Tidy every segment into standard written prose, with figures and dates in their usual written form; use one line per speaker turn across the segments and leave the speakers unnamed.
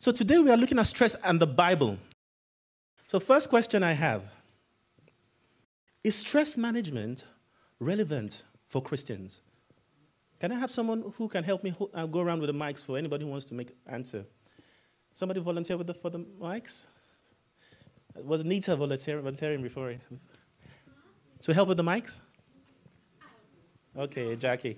So today we are looking at stress and the Bible. So first question I have, is stress management relevant for Christians? Can I have someone who can help me go around with the mics for anybody who wants to make an answer? Somebody volunteer for the mics? Was Nita volunteering before? So help with the mics? Okay, Jackie.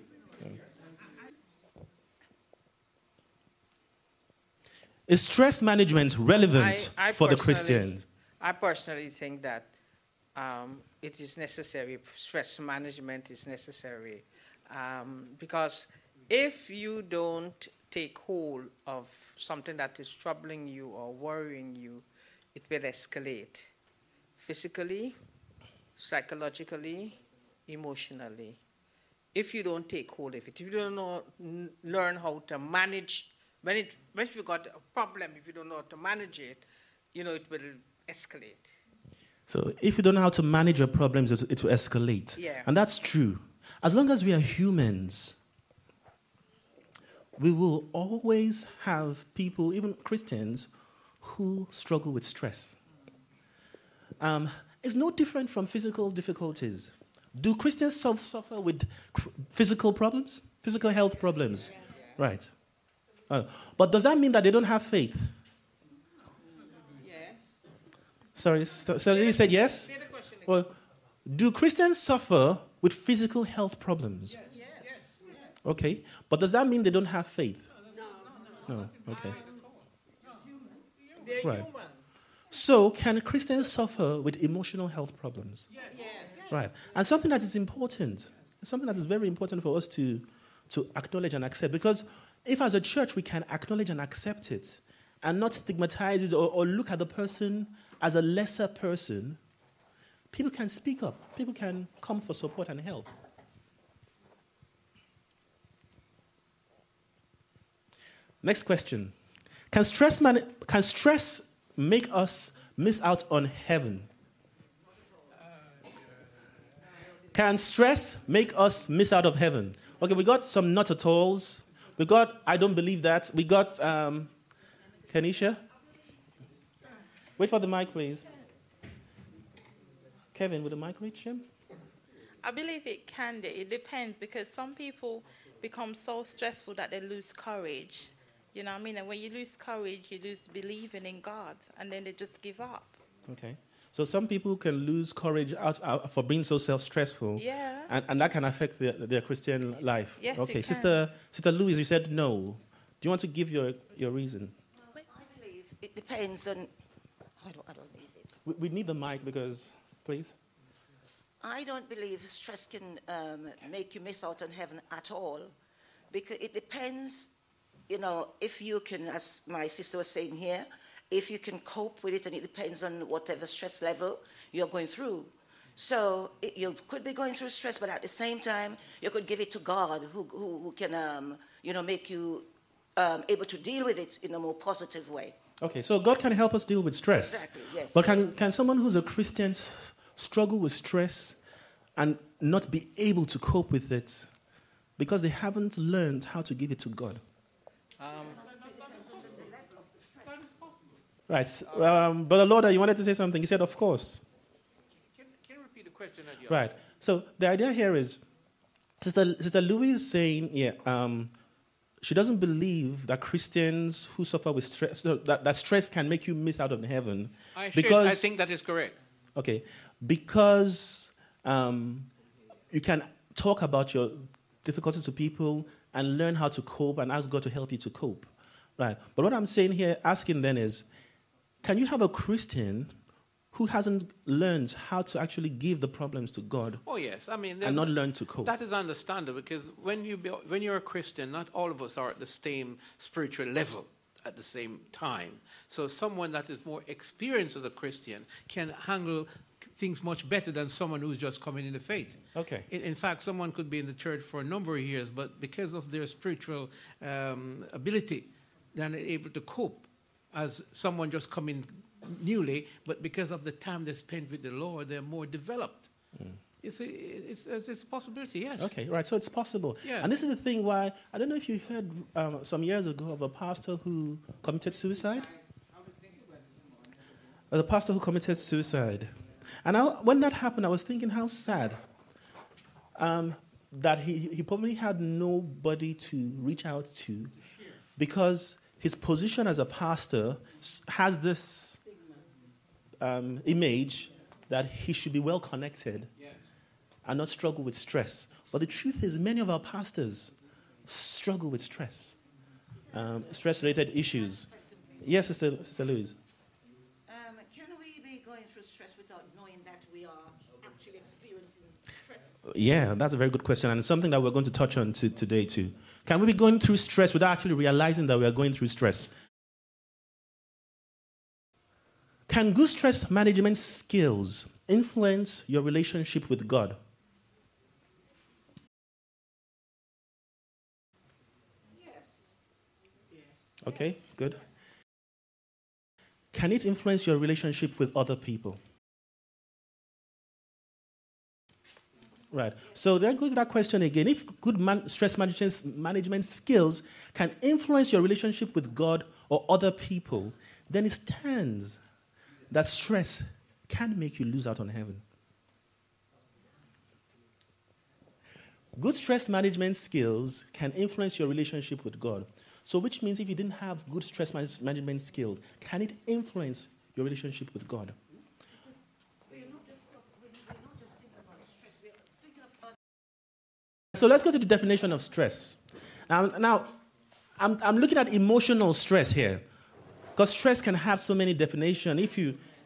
Is stress management relevant for the Christian?
I personally think that it is necessary. Stress management is necessary because if you don't take hold of something that is troubling you or worrying you, it will escalate physically, psychologically, emotionally. If you don't take hold of it, if you don't learn how to manage, when you got a problem, if you don't know how to manage it, it will escalate.
So if you don't know how to manage your problems, it will escalate.
Yeah.
And that's true. As long as we are humans, we will always have people, even Christians, who struggle with stress. It's no different from physical difficulties. Do Christians suffer with physical problems? Physical health problems? Yeah. Right. But does that mean that they don't have faith?
Yes.
Sorry, so you said yes? Well, do Christians suffer with physical health problems?
Yes. Yes.
Okay. But does that mean they don't have faith? No. Okay.
They're
right.
human.
So can Christians suffer with emotional health problems?
Yes.
Right. And something that is important, something that is very important for us to acknowledge and accept, because if as a church we can acknowledge and accept it and not stigmatize it or look at the person as a lesser person, people can speak up. People can come for support and help. Next question. Can stress make us miss out on heaven? Can stress make us miss out of heaven? Okay, we got some not at alls. We got I don't believe that. We got Kenisha. Wait for the mic, please. Kevin, will the mic reach him?
I believe it can. It depends, because some people become so stressful that they lose courage. You know what I mean? And when you lose courage, you lose believing in God, and then they just give up.
Okay. So some people can lose courage out for being so self-stressful.
Yeah.
And that can affect their Christian life.
Yes,
okay.
it can.
Sister Louise, you said no. Do you want to give your reason?
I believe it depends on... I don't need this.
We need the mic because, please.
I don't believe stress can make you miss out on heaven at all, because it depends, if you can, as my sister was saying here, if you can cope with it, and it depends on whatever stress level you're going through. So you could be going through stress, but at the same time, you could give it to God, who can, make you able to deal with it in a more positive way.
Okay, so God can help us deal with stress.
Exactly, yes.
But can someone who's a Christian struggle with stress and not be able to cope with it because they haven't learned how to give it to God? Right. Brother Lauder, you wanted to say something. You said, of course.
Can you repeat the question that you
Right. So the idea here is, Sister Louise is saying, she doesn't believe that Christians who suffer with stress, that stress can make you miss out on heaven.
I
because
think that is correct.
Okay. Because you can talk about your difficulties to people and learn how to cope and ask God to help you to cope. Right. But what I'm saying here, asking then is, can you have a Christian who hasn't learned how to actually give the problems to God?
Oh, yes. I mean,
and not learn to cope.
That is understandable, because when you're a Christian, not all of us are at the same spiritual level at the same time. So someone that is more experienced as a Christian can handle things much better than someone who's just coming in the faith.
Okay.
In fact, someone could be in the church for a number of years, but because of their spiritual ability, they're not able to cope as someone just coming newly, but because of the time they spent with the Lord, they're more developed. It's a possibility, yes.
Okay, right. So it's possible.
Yes.
And this is the thing why, I don't know if you heard some years ago of a pastor who committed suicide. The pastor who committed suicide. And when that happened, I was thinking how sad that he probably had nobody to reach out to because his position as a pastor has this image that he should be well connected and not struggle with stress. But the truth is, many of our pastors struggle with stress, stress-related issues. Yes, Sister Louise.
Can we be going through stress without knowing that we are actually experiencing stress?
Yeah, that's a very good question, and it's something that we're going to touch on today too. Can we be going through stress without actually realizing that we are going through stress? Can good stress management skills influence your relationship with God?
Yes.
Okay, good. Can it influence your relationship with other people? Right. So then go to that question again. If good stress management skills can influence your relationship with God or other people, then it stands that stress can make you lose out on heaven. Good stress management skills can influence your relationship with God. So which means if you didn't have good stress management skills, can it influence your relationship with God?
We're not just thinking about stress. We're thinking of
So let's go to the definition of stress. Now I'm looking at emotional stress here. Because stress can have so many definitions.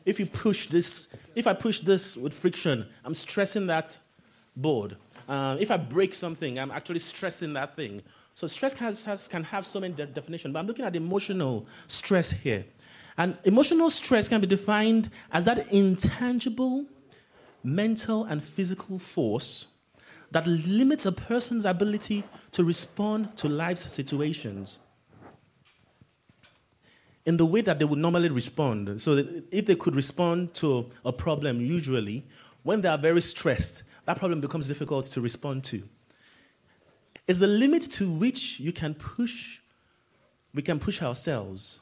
If I push this with friction, I'm stressing that board. If I break something, I'm actually stressing that thing. So stress can have so many definitions. But I'm looking at emotional stress here. And emotional stress can be defined as that intangible mental and physical force that limits a person's ability to respond to life's situations in the way that they would normally respond. So that if they could respond to a problem usually, when they are very stressed, that problem becomes difficult to respond to. It's the limit to which we can push ourselves.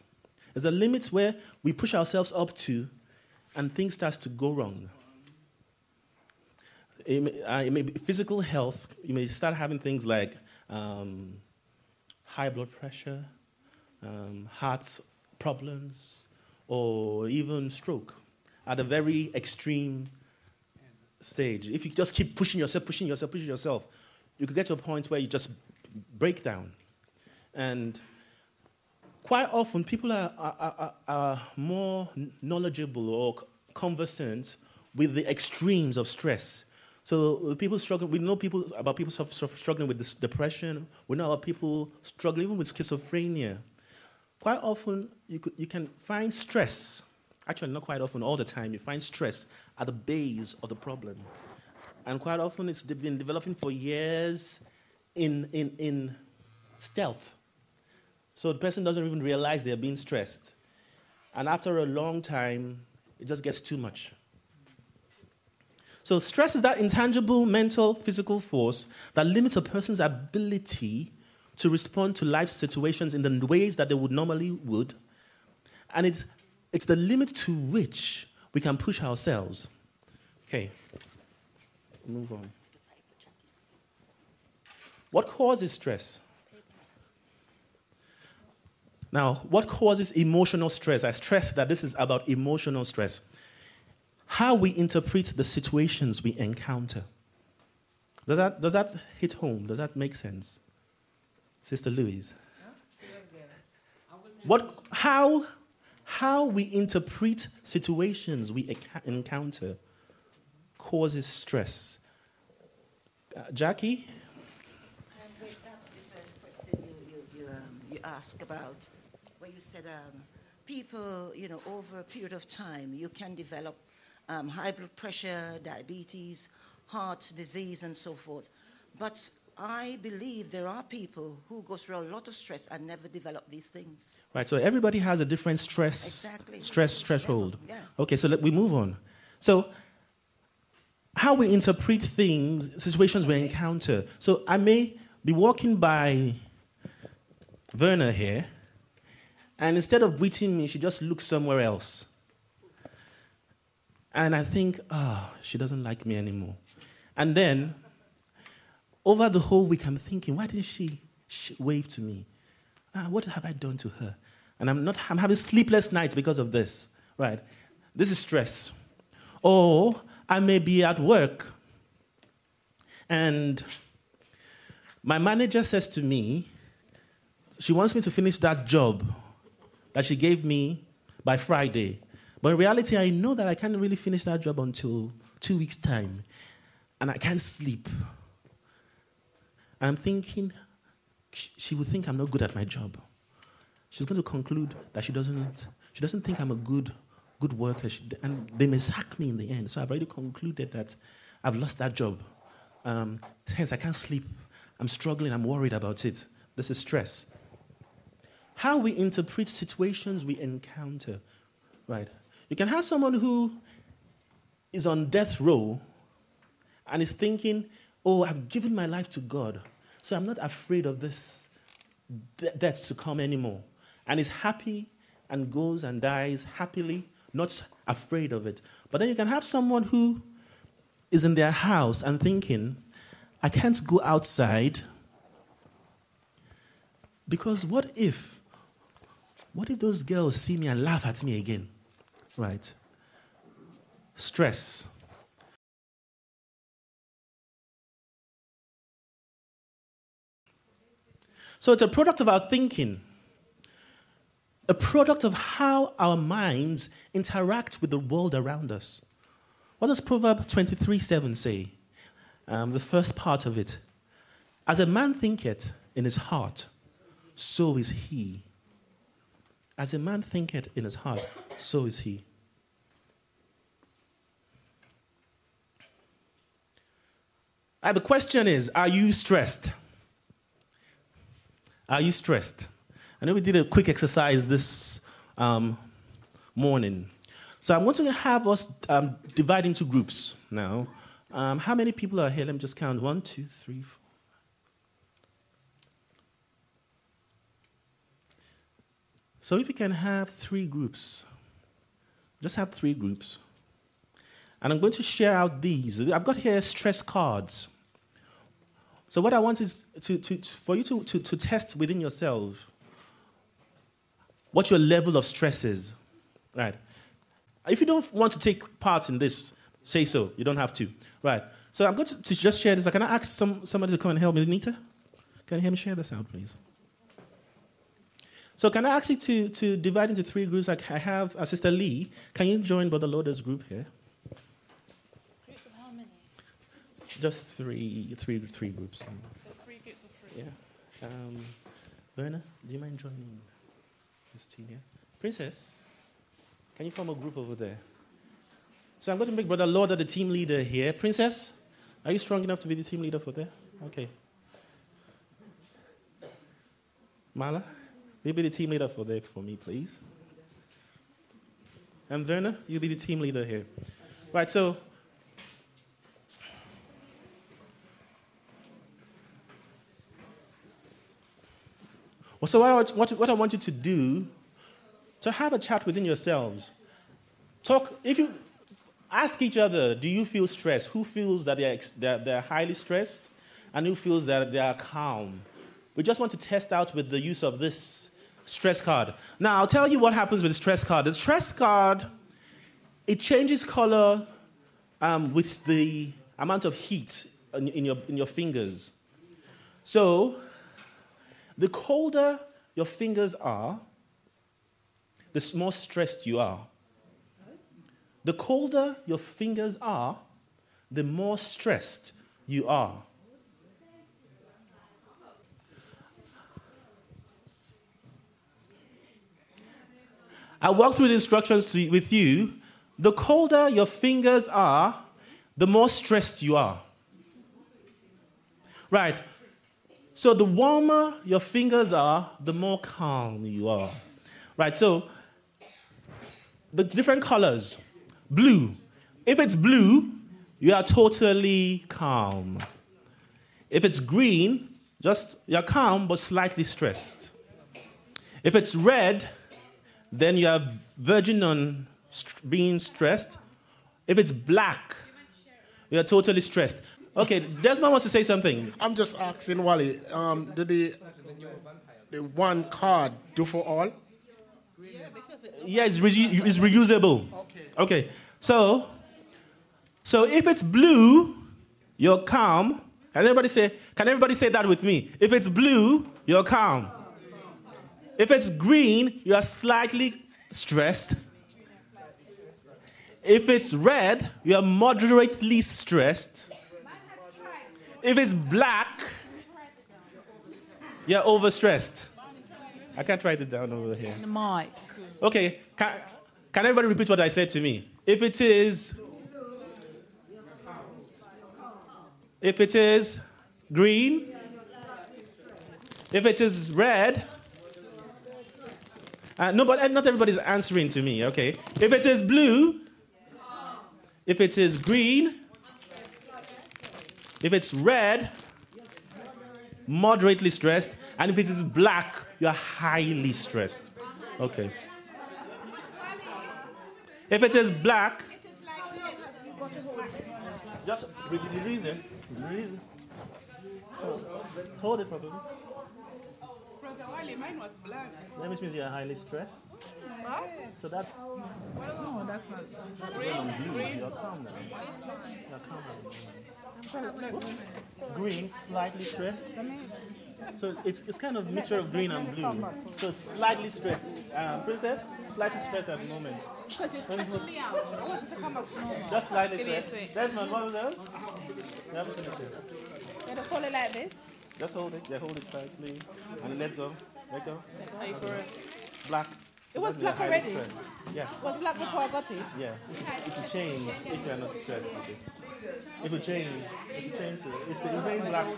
It's the limit where we push ourselves up to and things start to go wrong. It may be physical health. You may start having things like high blood pressure, heart problems, or even stroke at a very extreme stage. If you just keep pushing yourself, you could get to a point where you just break down. And quite often, people are more knowledgeable or conversant with the extremes of stress. So people struggle. We know about people struggling with this depression. We know about people struggling even with schizophrenia. Quite often, you can find stress. Actually, not quite often, all the time, you find stress at the base of the problem. And quite often, it's been developing for years in stealth. So the person doesn't even realize they're being stressed. And after a long time, it just gets too much. So stress is that intangible mental, physical force that limits a person's ability to respond to life situations in the ways that they would normally would. And it's the limit to which we can push ourselves. Okay, move on. What causes stress? Now, what causes emotional stress? I stress that this is about emotional stress. How we interpret the situations we encounter. Does that hit home? Does that make sense? Sister Louise. How we interpret situations we encounter causes stress. Jackie?
With that, the first question you asked about, where you said people, over a period of time, you can develop high blood pressure, diabetes, heart disease, and so forth. But I believe there are people who go through a lot of stress and never develop these things.
Right, so everybody has a different stress threshold.
Yeah.
Okay, so we move on. So how we interpret things, situations we encounter. So I may be walking by Verna here, and instead of greeting me, she just looks somewhere else. And I think, she doesn't like me anymore. And then, over the whole week, I'm thinking, why didn't she wave to me? What have I done to her? And I'm having sleepless nights because of this, right? This is stress. Or I may be at work, and my manager says to me, she wants me to finish that job that she gave me by Friday. But in reality, I know that I can't really finish that job until 2 weeks' time. And I can't sleep. And I'm thinking, she would think I'm not good at my job. She's going to conclude that she doesn't think I'm a good worker. And they may sack me in the end. So I've already concluded that I've lost that job. Hence, I can't sleep. I'm struggling. I'm worried about it. This is stress. How we interpret situations we encounter, right? You can have someone who is on death row and is thinking, I've given my life to God, so I'm not afraid of this death to come anymore. And is happy and goes and dies happily, not afraid of it. But then you can have someone who is in their house and thinking, I can't go outside because what if those girls see me and laugh at me again? Right? Stress. So it's a product of our thinking, a product of how our minds interact with the world around us. What does Proverbs 23:7 say? The first part of it. As a man thinketh in his heart, so is he. As a man thinketh in his heart, so is he. The question is, are you stressed? Are you stressed? I know we did a quick exercise this morning. So I'm going to have us divide into groups now. How many people are here? Let me just count. 1, 2, 3, 4. So if you can have 3 groups, just have 3 groups. And I'm going to share out these. I've got here stress cards. So what I want is for you to test within yourself what your level of stress is. Right. If you don't want to take part in this, say so. You don't have to. Right. So I'm going to just share this. Can I ask somebody to come and help me? Nita? Can you help me share this out, please? So can I ask you to divide into 3 groups? I have Sister Lee. Can you join Brother Loader's group here?
Groups of how many?
Just three groups.
So 3 groups of 3.
Yeah. Verna, do you mind joining this team here? Princess, can you form a group over there? So I'm going to make Brother Lauder the team leader here. Princess, are you strong enough to be the team leader for there? Okay. Mala, will you be the team leader for there for me, please? And Verna, you'll be the team leader here. Right, so what I want you to do, to have a chat within yourselves. If you ask each other, do you feel stressed? Who feels that they're highly stressed? And who feels that they are calm? We just want to test out with the use of this stress card. Now, I'll tell you what happens with the stress card. The stress card, it changes color with the amount of heat in your fingers. So, the colder your fingers are, the more stressed you are. The colder your fingers are, the more stressed you are. I walk through the instructions with you. The colder your fingers are, the more stressed you are. Right. So the warmer your fingers are, the more calm you are. Right, so the different colors. Blue. If it's blue, you are totally calm. If it's green, you're calm but slightly stressed. If it's red, then you are verging on being stressed. If it's black, you're totally stressed. Okay, Desmond wants to say something.
I'm just asking Wally, did the one card do for all?
Yeah, it's reusable. Okay. So if it's blue, you're calm. Can everybody say that with me? If it's blue, you're calm. If it's green, you are slightly stressed. If it's red, you are moderately stressed. If it's black, you're overstressed. I can't write it down over here.
The mic.
Okay, can everybody repeat what I said to me? If it is green, if it is red, not everybody's answering to me, okay? If it is blue, if it is green, if it's red, moderately stressed, and if it is black, you're highly stressed. Okay. If it is black, just the reason. So, hold it properly.
Brother Wally, mine was black.
That means you're highly stressed. So that's...
No, that's not.
Green. You're calm now. Green, slightly stressed. So it's kind of a mixture of green and blue. So slightly stressed. Princess, slightly stressed at the moment.
Because you're stressing me out. I want it to come back to normal.
Just slightly stressed. Desmond, what was that? You have to
You have to hold it like this.
Just hold it. Yeah, hold it tightly. And let go. Let go.
Are you for it?
Black.
It was black already?
Yeah.
It was black before I got it?
Yeah. It will change if you are not stressed, you see. It will change. It will change to it remains black.
No,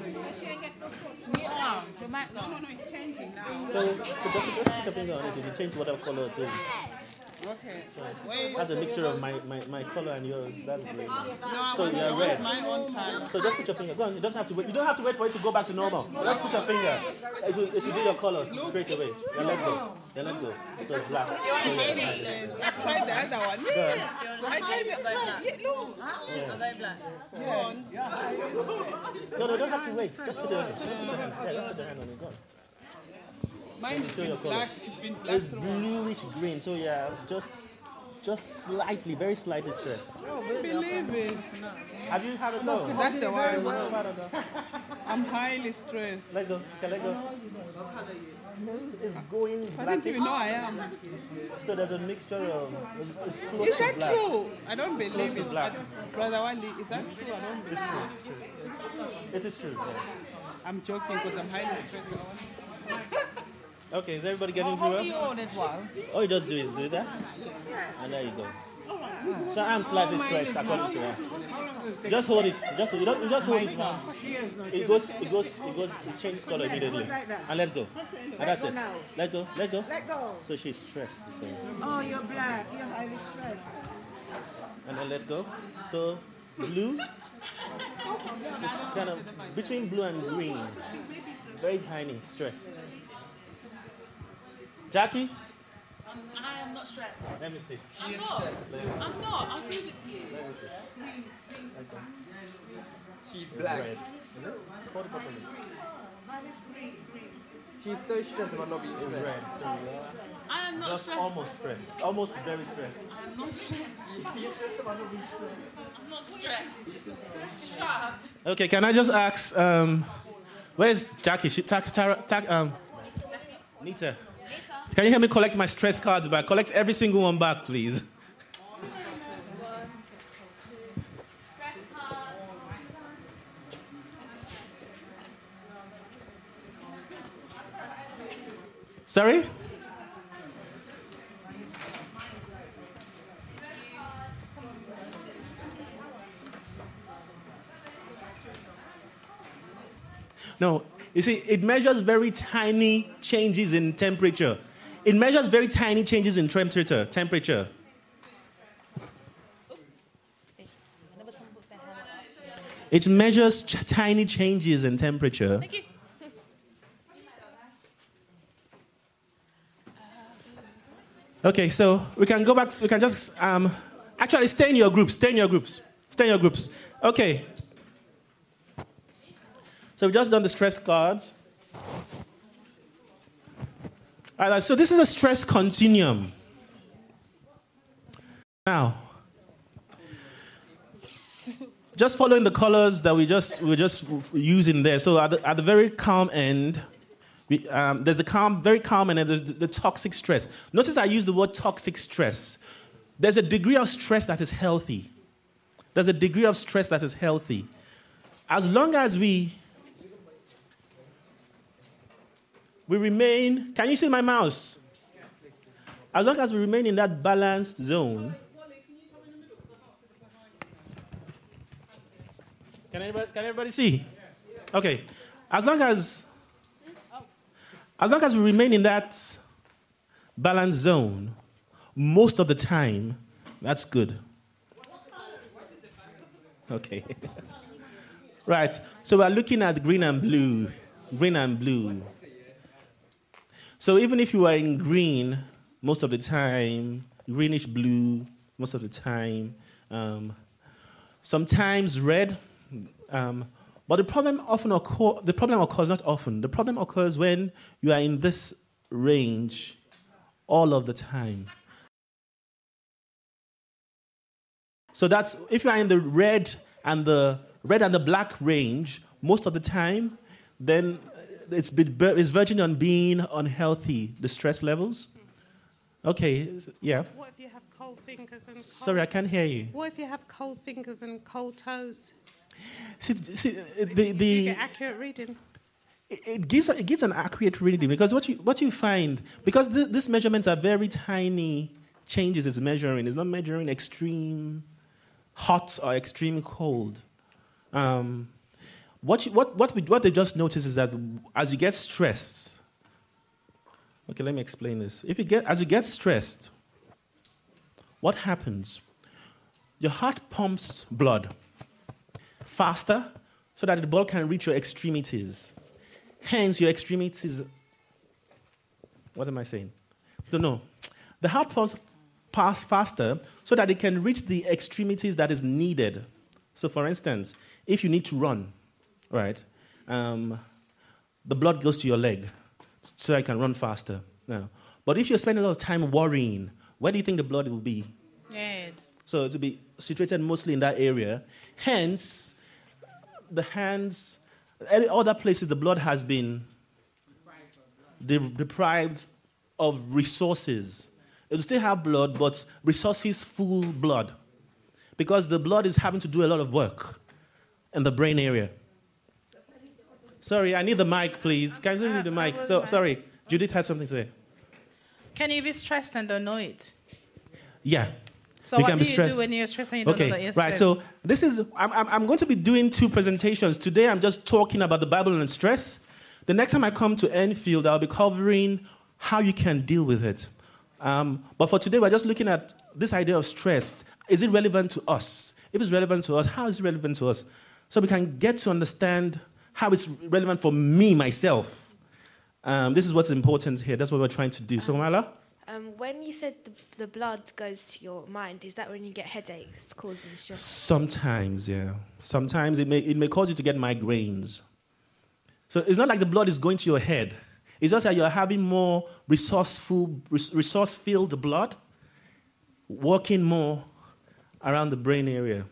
it's changing now.
So just put your finger on it. It will change whatever color it is.
Okay.
So that's a mixture of my color and yours. That's great.
No,
So you're red.
my own color.
So just put your finger. Go on. You don't have to wait. You don't have to wait for it to go back to normal. Just put your finger. It will do your color straight away. Then let go. Then let go. So it's black.
I tried the other one.
Go ahead.
I tried the look.
No, don't have to wait. Just put your hand. Yeah, just put your hand on it. Go on.
Mine has
Show your
been
color.
black. It's been black.
It's bluish green. So yeah, just slightly, very slightly stressed.
Believe it.
Have you had a go?
That's the one.
Have had a go?
I'm highly stressed.
Let go. Okay, let go. It's going
I
black.
didn't even know I am.
So there's a mixture of. It's close
Is
to
that
black.
true? I don't
It's close
believe
to
it.
black.
Brother Wally, is that true? I don't believe
It's
it.
true. It is true. Yeah.
I'm joking because I'm highly stressed.
Okay, is everybody getting through it?
All this while.
All you just do is do that. And there you go. So I'm slightly stressed according to that. Just hold it. You just hold it once. It changes color immediately. And let go. And that's it. Let go.
Let go.
So she's stressed, it says.
Oh, you're black. You're highly stressed.
And then let go. So blue is kind of between blue and green. Very tiny stress. Jackie?
I am not stressed.
Let me see.
I'm not. I'm not. I'll prove it to you.
Let me see. Okay.
She's
It's
black.
red. Is it? Hold it properly.
Mine is green.
She's so stressed about not being
It's
stressed.
red. So yeah.
I am not
Just
stressed.
almost stressed. Almost very stressed.
I'm not stressed.
You're stressed about not being stressed.
I'm not stressed. Shut up.
Okay, can I just ask, where's Jackie? Nita. Can you help me collect my stress cards back? Collect every single one back, please. Sorry? No, you see, it measures very tiny changes in temperature. It measures very tiny changes in temperature. It measures tiny changes in temperature.
Thank you.
Okay, so we can go back. We can just actually stay in your groups. Stay in your groups. Stay in your groups. Okay. So we've just done the stress cards. All right, so this is a stress continuum. Now, just following the colors that we're just using there. So at the very calm end, there's a very calm, and then there's the toxic stress. Notice I use the word toxic stress. There's a degree of stress that is healthy. There's a degree of stress that is healthy. As long as we remain, can you see my mouse? As long as we remain in that balanced zone. Can everybody see? Okay. As long as we remain in that balanced zone, most of the time, that's good. Okay. Right. So we're looking at green and blue. Green and blue. So even if you are in green most of the time, greenish blue most of the time, sometimes red. But the problem occurs not often. The problem occurs when you are in this range all of the time. So that's if you are in the red and the black range most of the time, then it's verging on being unhealthy, the stress levels. Okay, yeah.
What if you have cold fingers and
Sorry, I can't hear you.
What if you have cold fingers and cold toes?
See,
Do you get accurate reading?
It gives an accurate reading because what you find, because these measurements are very tiny changes it's measuring. It's not measuring extreme hot or extreme cold. What they just notice is that as you get stressed, okay, let me explain this. As you get stressed, what happens? Your heart pumps blood faster so that the blood can reach your extremities. Hence, your extremities. What am I saying? No. The heart pumps pass faster so that it can reach the extremities that is needed. So, for instance, if you need to run, right, the blood goes to your leg so I can run faster. Now, but if you spend a lot of time worrying, where do you think the blood will be?
Head.
So it will be situated mostly in that area. Hence, the hands, any other places the blood has been deprived of resources. It will still have blood, but resources full blood. Because the blood is having to do a lot of work in the brain area. Sorry, I need the mic, please. Can you need the mic? Sorry, Judith had something to say.
Can you be stressed and don't know it?
Yeah.
So what do you do when you're stressed and you don't know that you're stressed?
Right, so this is, I'm going to be doing 2 presentations. Today I'm just talking about the Bible and stress. The next time I come to Enfield, I'll be covering how you can deal with it. But for today, we're just looking at this idea of stress. Is it relevant to us? If it's relevant to us, how is it relevant to us? So we can get to understand how it's relevant for me, myself. This is what's important here. That's what we're trying to do. So, Mala?
When you said the blood goes to your mind, is that when you get headaches causing stress?
Sometimes, yeah. Sometimes it may cause you to get migraines. So it's not like the blood is going to your head. It's just that you're having more resource-filled blood working more around the brain area.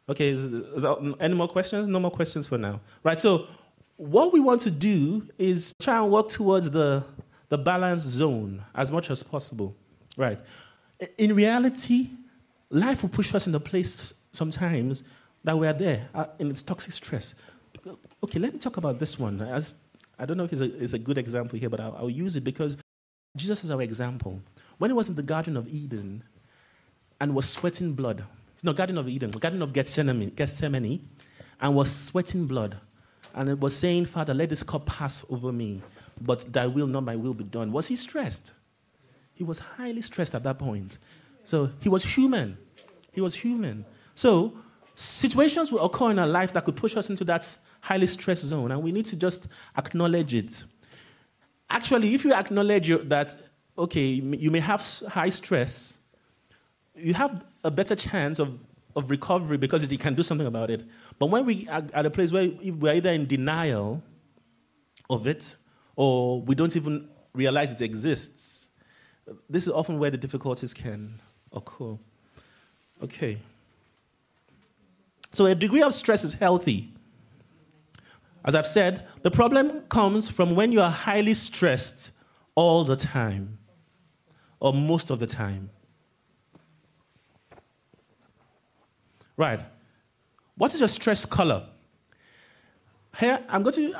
Okay, is there any more questions? No more questions for now. Right, so what we want to do is try and work towards the balanced zone as much as possible. Right. In reality, life will push us in a place sometimes that we are there in its toxic stress. Okay, let me talk about this one. I don't know if it's a good example here, but I'll use it because Jesus is our example. When he was in the Garden of Eden and was sweating blood, Garden of Eden, Garden of Gethsemane, and was sweating blood, and it was saying, Father, let this cup pass over me, but thy will, not my will, be done. Was he stressed? He was highly stressed at that point. So he was human. He was human. So situations will occur in our life that could push us into that highly stressed zone, and we need to just acknowledge it. Actually, if you acknowledge that, okay, you may have high stress, you have a better chance of recovery because you can do something about it. But when we are at a place where we're either in denial of it or we don't even realize it exists, this is often where the difficulties can occur. Okay. So a degree of stress is healthy. As I've said, the problem comes from when you are highly stressed all the time, or most of the time. Right. What is your stress color? Here, I'm going to...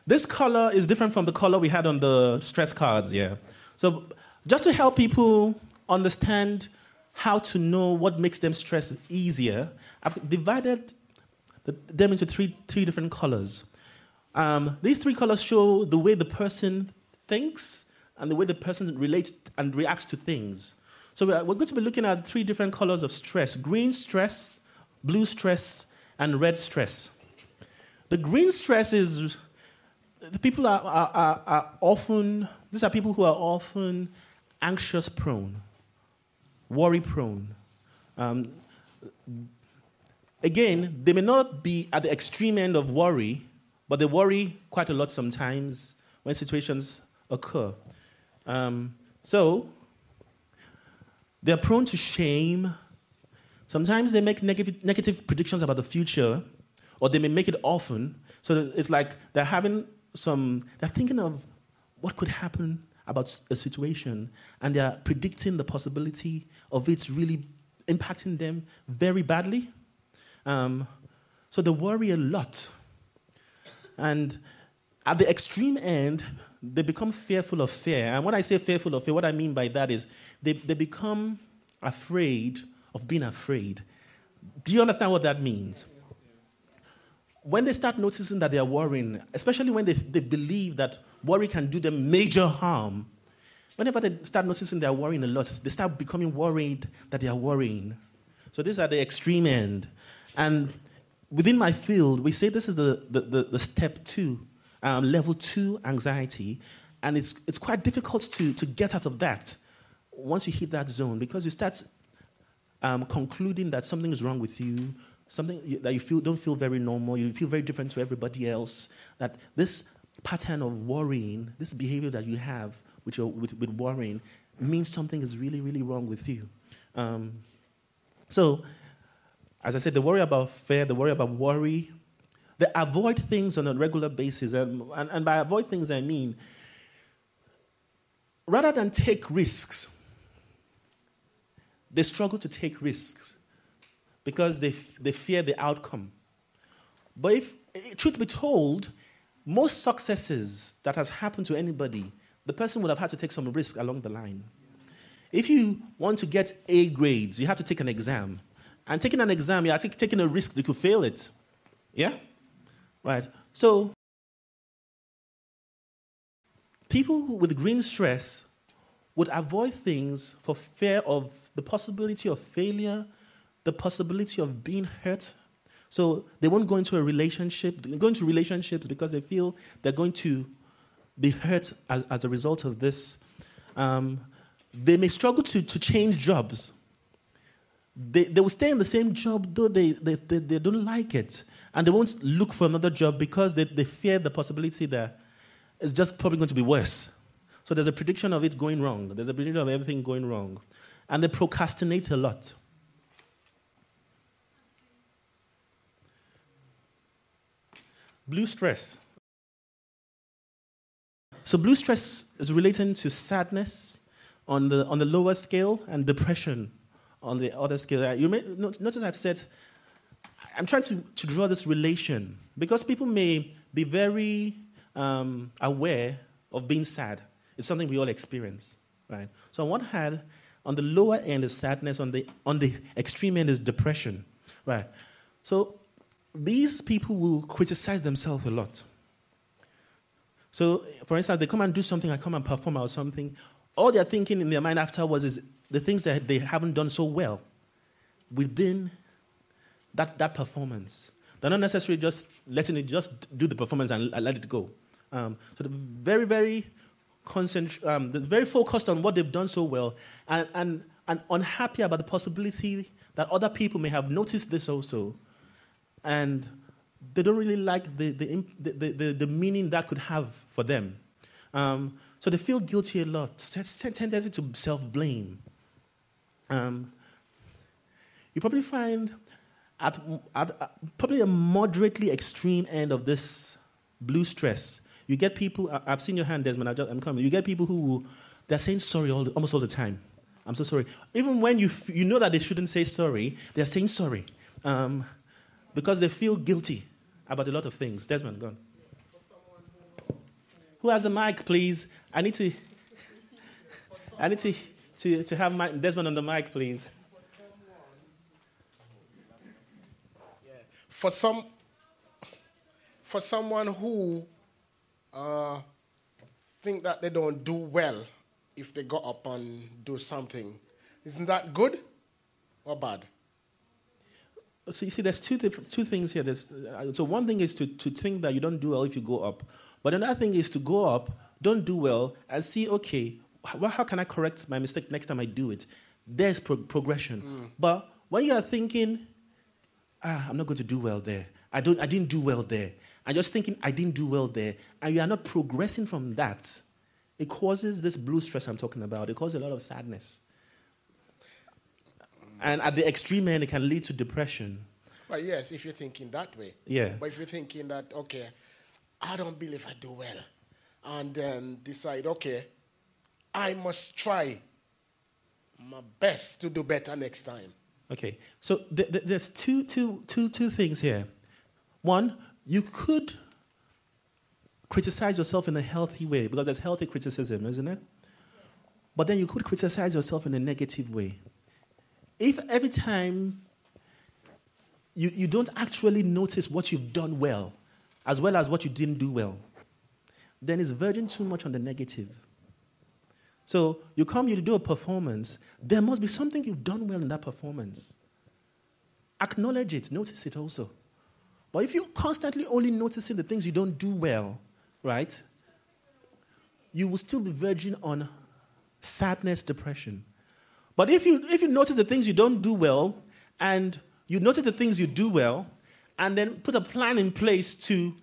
this color is different from the color we had on the stress cards, yeah. So just to help people understand how to know what makes them stress easier, I've divided them into three different colors. These three colors show the way the person thinks and the way the person relates and reacts to things. So we're going to be looking at three different colors of stress: green stress, blue stress, and red stress. The green stress is, the people are often, these are people who are often anxious prone, worry prone. Again, they may not be at the extreme end of worry, but they worry quite a lot sometimes when situations occur. So they're prone to shame. Sometimes they make negative predictions about the future, or they may make it often. So it's like they're thinking of what could happen about a situation, and they're predicting the possibility of it really impacting them very badly. So they worry a lot. And at the extreme end, they become fearful of fear. And when I say fearful of fear, what I mean by that is they become afraid of being afraid. Do you understand what that means? When they start noticing that they are worrying, especially when they believe that worry can do them major harm, whenever they start noticing they are worrying a lot, they start becoming worried that they are worrying. So these are the extreme end. And within my field, we say this is the step 2, level 2 anxiety. And it's quite difficult to get out of that once you hit that zone, because you start concluding that something is wrong with you, something that you don't feel very normal, you feel very different to everybody else, that this pattern of worrying, this behavior that you have with worrying, means something is really, really wrong with you. So, as I said, they worry about fear, they worry about worry. They avoid things on a regular basis. And by avoid things, I mean, rather than take risks, they struggle to take risks because they fear the outcome. But if, truth be told, most successes that has happened to anybody, the person would have had to take some risk along the line. If you want to get A grades, you have to take an exam. And taking an exam, you're taking a risk that you could fail it. Yeah? Right. So, people with green stress would avoid things for fear of the possibility of failure, the possibility of being hurt. So they won't go into a relationship. They go into relationships because they feel they're going to be hurt as a result of this. They may struggle to change jobs. They will stay in the same job though they don't like it. And they won't look for another job because they fear the possibility that it's just probably going to be worse. So there's a prediction of it going wrong. There's a prediction of everything going wrong. And they procrastinate a lot. Blue stress. So blue stress is relating to sadness on the lower scale and depression on the other scale. You may notice I've said, I'm trying to draw this relation because people may be very aware of being sad. It's something we all experience, right? So on one hand, on the lower end is sadness, on the extreme end is depression, right? So these people will criticize themselves a lot. So, for instance, they come and do something, I come and perform or something. All they're thinking in their mind afterwards is the things that they haven't done so well within that performance. They're not necessarily just letting it just do the performance and let it go. So they're very, very they're very focused on what they've done so well and unhappy about the possibility that other people may have noticed this also. And they don't really like the meaning that could have for them. So they feel guilty a lot, tendency to self-blame. You probably find at probably a moderately extreme end of this blue stress, you get people, I've seen your hand, Desmond, I'm coming. You get people who, they're saying sorry almost all the time. I'm so sorry. Even when you know that they shouldn't say sorry, they're saying sorry because they feel guilty about a lot of things. Desmond, go on. Who has the mic, please? I need to have Desmond on the mic, please.
For someone who think that they don't do well if they go up and do something, isn't that good or bad?
So you see, there's two things here. So one thing is to think that you don't do well if you go up. But another thing is to go up, don't do well, and see, okay, how can I correct my mistake next time I do it? There's progression. But when you are thinking, I'm not going to do well there. I didn't do well there. I'm just thinking I didn't do well there. And you are not progressing from that. It causes this blue stress I'm talking about. It causes a lot of sadness. And at the extreme end, it can lead to depression.
Well, yes, if you're thinking that way.
Yeah.
But if you're thinking that, okay, I don't believe I do well, and then decide, okay, I must try my best to do better next time.
Okay, so there's two things here. One, you could criticize yourself in a healthy way, because there's healthy criticism, isn't it? But then you could criticize yourself in a negative way. If every time you don't actually notice what you've done well as what you didn't do well, then it's verging too much on the negative. So you do a performance, there must be something you've done well in that performance. Acknowledge it, notice it also. But if you're constantly only noticing the things you don't do well, right, you will still be verging on sadness, depression. But if you notice the things you don't do well, and you notice the things you do well, and then put a plan in place to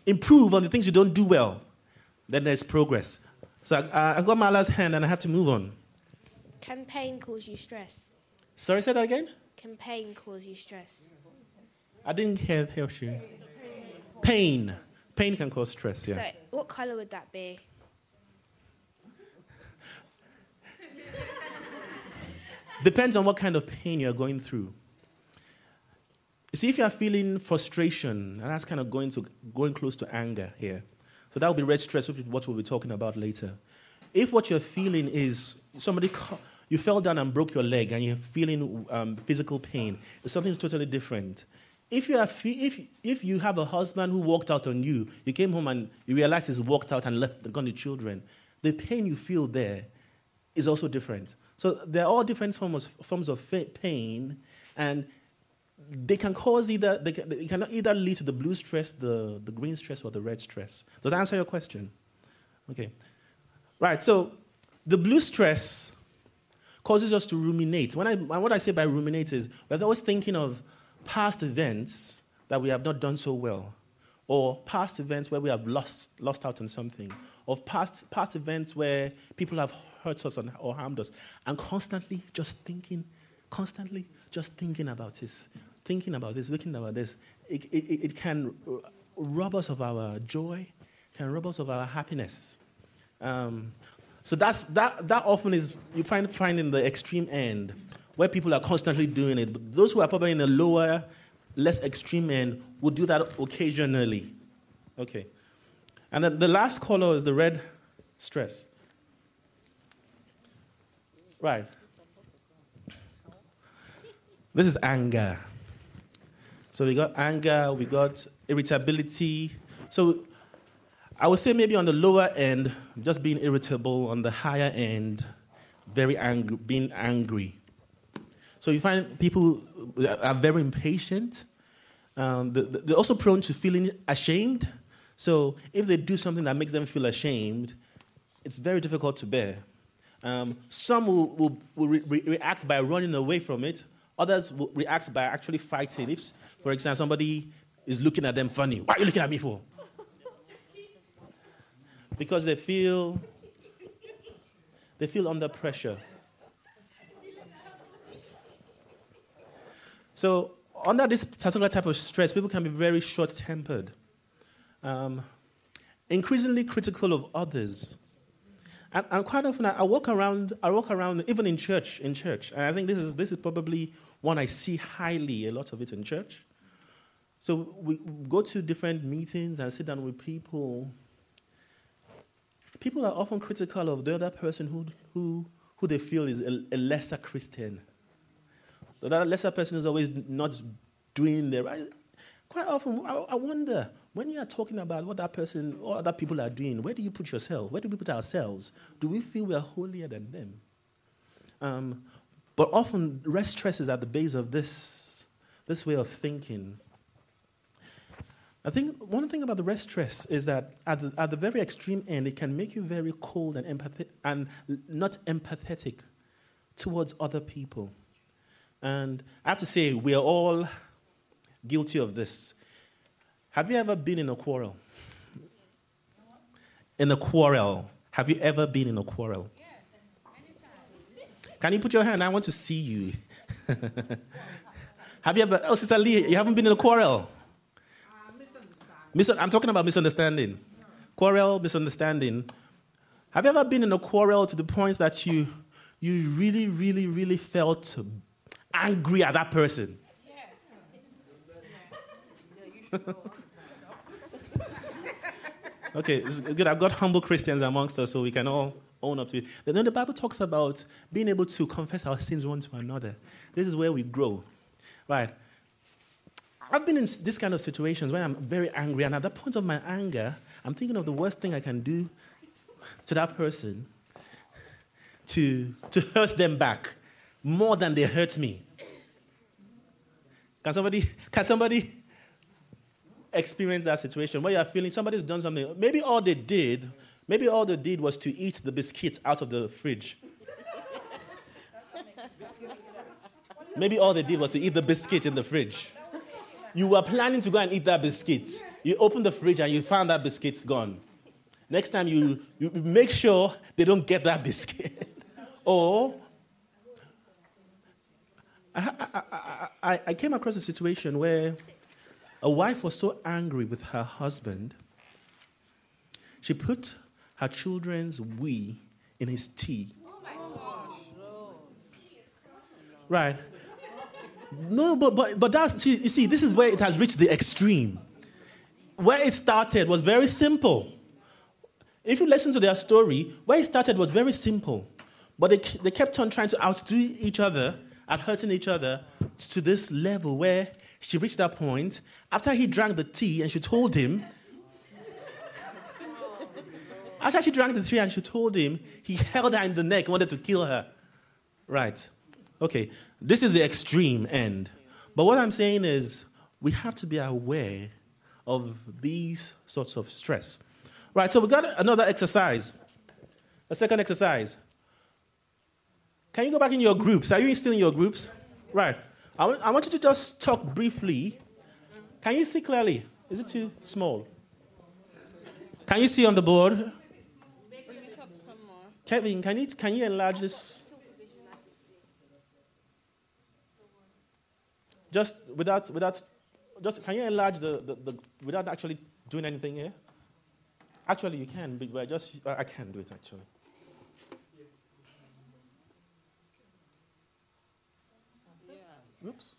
improve on the things you don't do well, then there's progress. So I got my last hand and I have to move on.
Can pain cause you stress?
Sorry, say that again?
Can pain cause you stress?
I didn't hear you. Pain. Pain can cause stress, yeah.
So what colour would that be?
Depends on what kind of pain you're going through. You see, if you're feeling frustration, and that's kind of going close to anger here. So that will be red stress, which is what we'll be talking about later. If what you're feeling is you fell down and broke your leg and you're feeling physical pain, it's something totally different. If you have a husband who walked out on you, you came home and you realized he's walked out and gone to children, the pain you feel there is also different. So there are all different forms of pain, and they can cause it can either lead to the blue stress, the green stress, or the red stress. Does that answer your question? Okay. Right, so the blue stress causes us to ruminate. What I say by ruminate is we're always thinking of past events that we have not done so well, or past events where we have lost out on something, or past events where people have hurt us or harmed us, and constantly just thinking about this. Thinking about this, looking about this, it can rob us of our joy, can rob us of our happiness. So that often is, you find in the extreme end, where people are constantly doing it. But those who are probably in a lower, less extreme end will do that occasionally. Okay. And then the last color is the red stress. Right. This is anger. So we got anger, we got irritability. So I would say maybe on the lower end, just being irritable. On the higher end, very angry, being angry. So you find people are very impatient. They're also prone to feeling ashamed. So if they do something that makes them feel ashamed, it's very difficult to bear. Some will react by running away from it. Others will react by actually fighting. If, for example, somebody is looking at them funny, what are you looking at me for? Because they feel under pressure. So under this particular type of stress, people can be very short-tempered, increasingly critical of others. And quite often, I walk around, even in church, and I think this is probably one I see highly, a lot of it in church. So we go to different meetings and sit down with people. People are often critical of the other person who they feel is a lesser Christian. The lesser person is always not doing the right. Quite often, I wonder, when you are talking about what that person or other people are doing, where do you put yourself? Where do we put ourselves? Do we feel we are holier than them? But often, rest stress is at the base of this way of thinking. I think one thing about the rest stress is that at the very extreme end, it can make you very cold and not empathetic towards other people. And I have to say, we are all guilty of this. Have you ever been in a quarrel? In a quarrel. Have you ever been in a quarrel? Can you put your hand? I want to see you. Have you ever? Oh, Sister Lee, you haven't been in a quarrel? I'm talking about misunderstanding. Quarrel, misunderstanding. Have you ever been in a quarrel to the point that you really, really, really felt angry at that person? Yes. Okay, it's good. I've got humble Christians amongst us, so we can all own up to it. Then the Bible talks about being able to confess our sins one to another. This is where we grow. Right. I've been in this kind of situations where I'm very angry, and at that point of my anger, I'm thinking of the worst thing I can do to that person to hurt them back more than they hurt me. Can somebody experience that situation where you're feeling somebody's done something? Maybe all they did was to eat the biscuits out of the fridge. Maybe all they did was to eat the biscuit in the fridge. You were planning to go and eat that biscuit. You opened the fridge and you found that biscuit gone. Next time you make sure they don't get that biscuit. Or I came across a situation where a wife was so angry with her husband, she put her children's wee in his tea. Oh my gosh. Right. No, but that's, you see, this is where it has reached the extreme. Where it started was very simple. If you listen to their story, where it started was very simple. But they kept on trying to outdo each other at hurting each other to this level where she reached that point. After he drank the tea and she told him, he held her in the neck and wanted to kill her. Right. Okay. This is the extreme end. But what I'm saying is we have to be aware of these sorts of stress. Right, so we got another exercise. A second exercise. Can you go back in your groups? Are you still in your groups? Right. I want you to just talk briefly. Can you see clearly? Is it too small? Can you see on the board?
Bring it up some more.
Kevin, can you enlarge this? Can you enlarge the without actually doing anything here? Actually, you can, but I can't do it actually. Oops.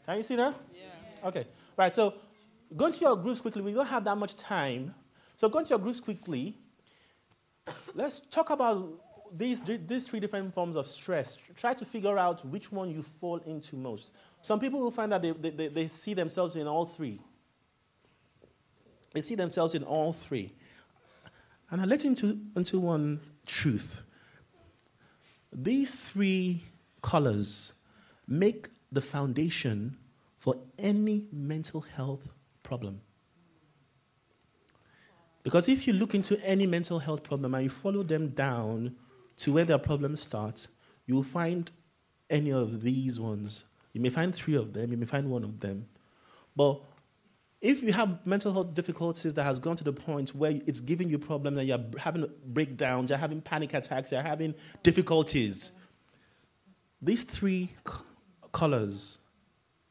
Can you see that? Yeah. Okay. Right. So, go into your groups quickly. We don't have that much time. So, go into your groups quickly. Let's talk about these three different forms of stress. Try to figure out which one you fall into most. Some people will find that they see themselves in all three. They see themselves in all three. And I let into one truth. These three colors make the foundation for any mental health problem. Because if you look into any mental health problem and you follow them down to where their problems start, you will find any of these ones. You may find 3 of them, you may find 1 of them. But if you have mental health difficulties that has gone to the point where it's giving you problems and you're having breakdowns, you're having panic attacks, you're having difficulties, these 3 colors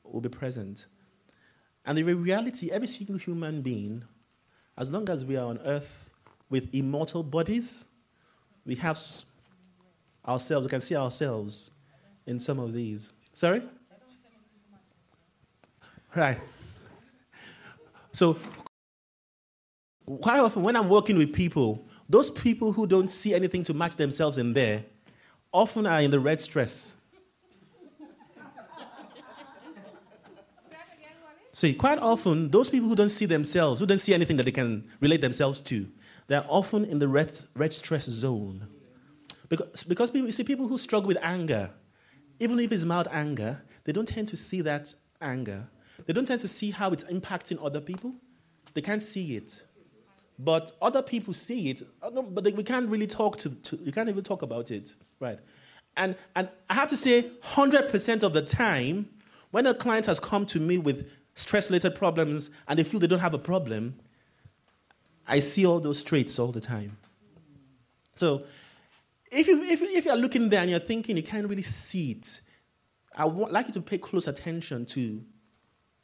will be present. And in reality, every single human being, as long as we are on earth with immortal bodies, we have ourselves, we can see ourselves in some of these. Sorry? Right. So, quite often when I'm working with people, those people who don't see anything to match themselves in there often are in the red stress. See, quite often, those people who don't see themselves, who don't see anything that they can relate themselves to, they're often in the red stress zone. Because people, you see, people who struggle with anger, even if it's mild anger, they don't tend to see that anger. They don't tend to see how it's impacting other people. They can't see it. But other people see it, but we can't really talk you can't even talk about it, right? And I have to say, 100% of the time, when a client has come to me with stress-related problems and they feel they don't have a problem, I see all those traits all the time. So if you're looking there and you're thinking you can't really see it, I would like you to pay close attention to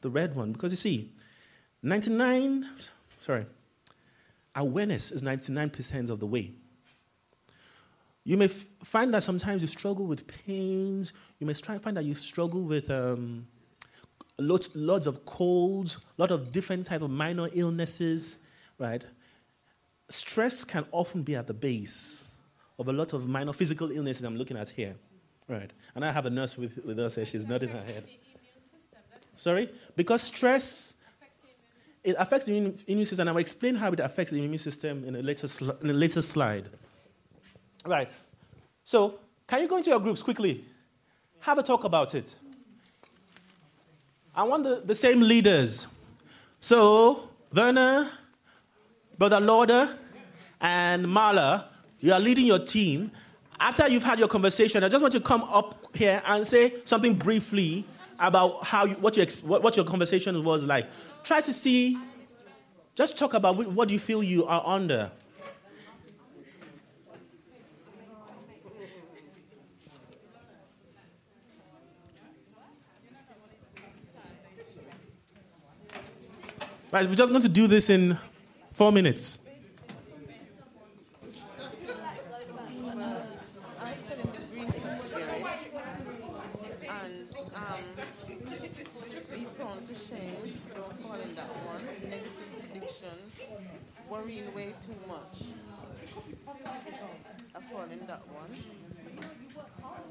the red one, because you see, awareness is 99% of the way. You may find that sometimes you struggle with pains. You may find that you struggle with lots of colds, a lot of different type of minor illnesses, right? Stress can often be at the base of a lot of minor physical illnesses I'm looking at here, right? And I have a nurse with us here. She's nodding her head. Sorry? Because stress, it affects the immune system, and I will explain how it affects the immune system in a later slide. Right. So, can you go into your groups quickly? Have a talk about it. I want the same leaders. So, Werner, Brother Lauder, and Marla, you are leading your team. After you've had your conversation, I just want you to come up here and say something briefly about what your conversation was like. Try to see, just talk about what you feel you are under. Right, we're just going to do this in 4 minutes.
Worrying way too much. I fall in that one.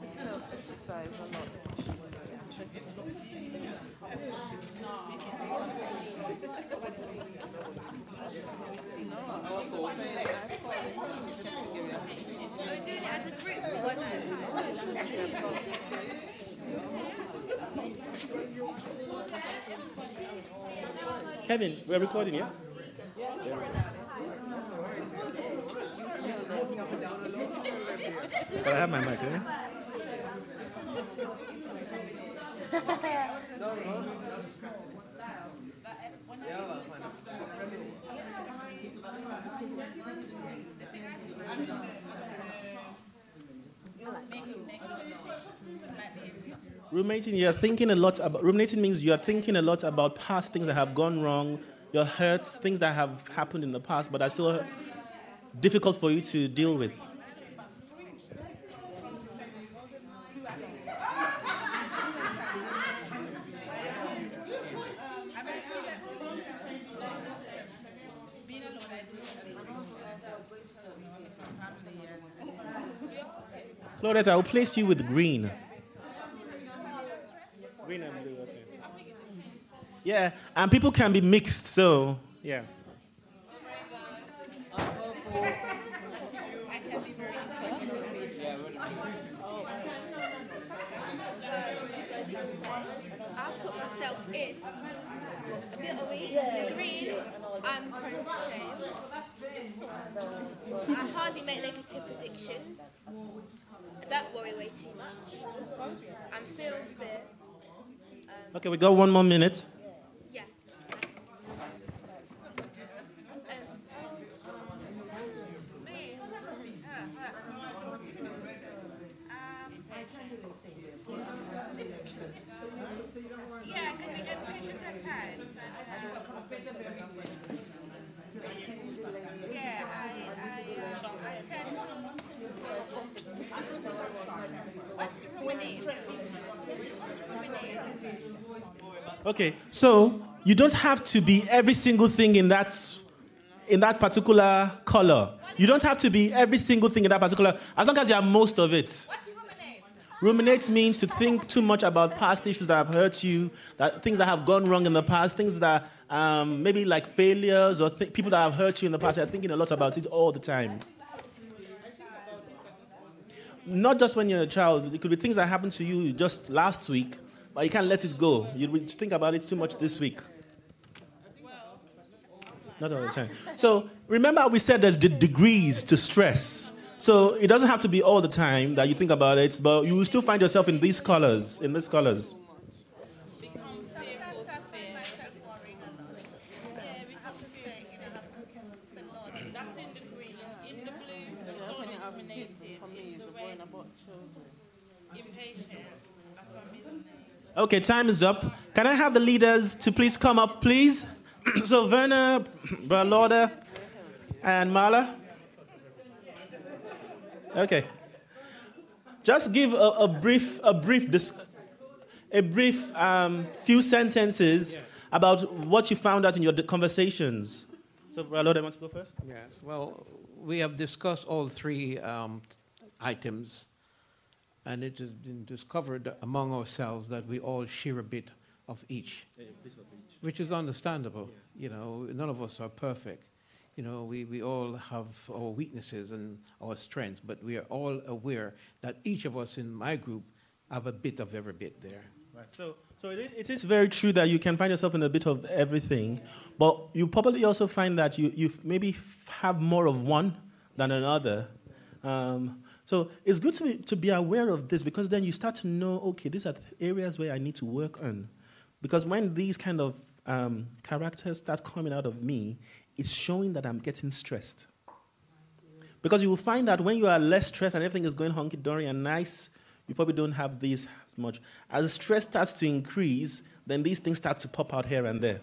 Self-exercise a lot. No, I was saying I fall in the category of.
We're doing it as a group or one
Kevin, we're recording, yeah? But I have my mic, eh? Ruminating means you're thinking a lot about past things that have gone wrong, your hurts, things that have happened in the past, but are still difficult for you to deal with. Claudette, I will place you with green. Green and blue, okay. Yeah, and people can be mixed, so, yeah.
this way. I put myself in a bit of it. Green, I'm prone to shame. I hardly make negative predictions. I don't worry way too much. I'm feel fear.
Okay, we got 1 more minute.
Yeah.
Yeah, because we get patient at times. Yeah, I tend to. What's ruminate?
Okay, so you don't have to be every single thing in that particular color. You don't have to be every single thing in that particular, as long as you have most of it. Ruminate means to think too much about past issues that have hurt you, that things that have gone wrong in the past, things that maybe like failures or people that have hurt you in the past. You're thinking a lot about it all the time. Not just when you're a child. It could be things that happened to you just last week, but you can't let it go. You think about it too much this week. Not all the time. So remember we said there's degrees to stress. So it doesn't have to be all the time that you think about it, but you will still find yourself in these colors, Okay, time is up. Can I have the leaders to please come up, please? So Werner, Brother Lauder, and Marla. Okay. Just give a brief few sentences about what you found out in your conversations. So, Brother Lauder, want to go first?
Yes. Well, we have discussed all three items, and it has been discovered among ourselves that we all share a bit of each, which is understandable. Yeah. You know, none of us are perfect. You know, we all have our weaknesses and our strengths, but we are all aware that each of us in my group have a bit of every bit there.
Right. So it is very true that you can find yourself in a bit of everything, but you probably also find that you maybe have more of one than another. So it's good to be aware of this, because then you start to know, okay, these are areas where I need to work on. Because when these kind of characters start coming out of me, it's showing that I'm getting stressed. Because you will find that when you are less stressed and everything is going hunky-dory and nice, you probably don't have these as much. As the stress starts to increase, then these things start to pop out here and there.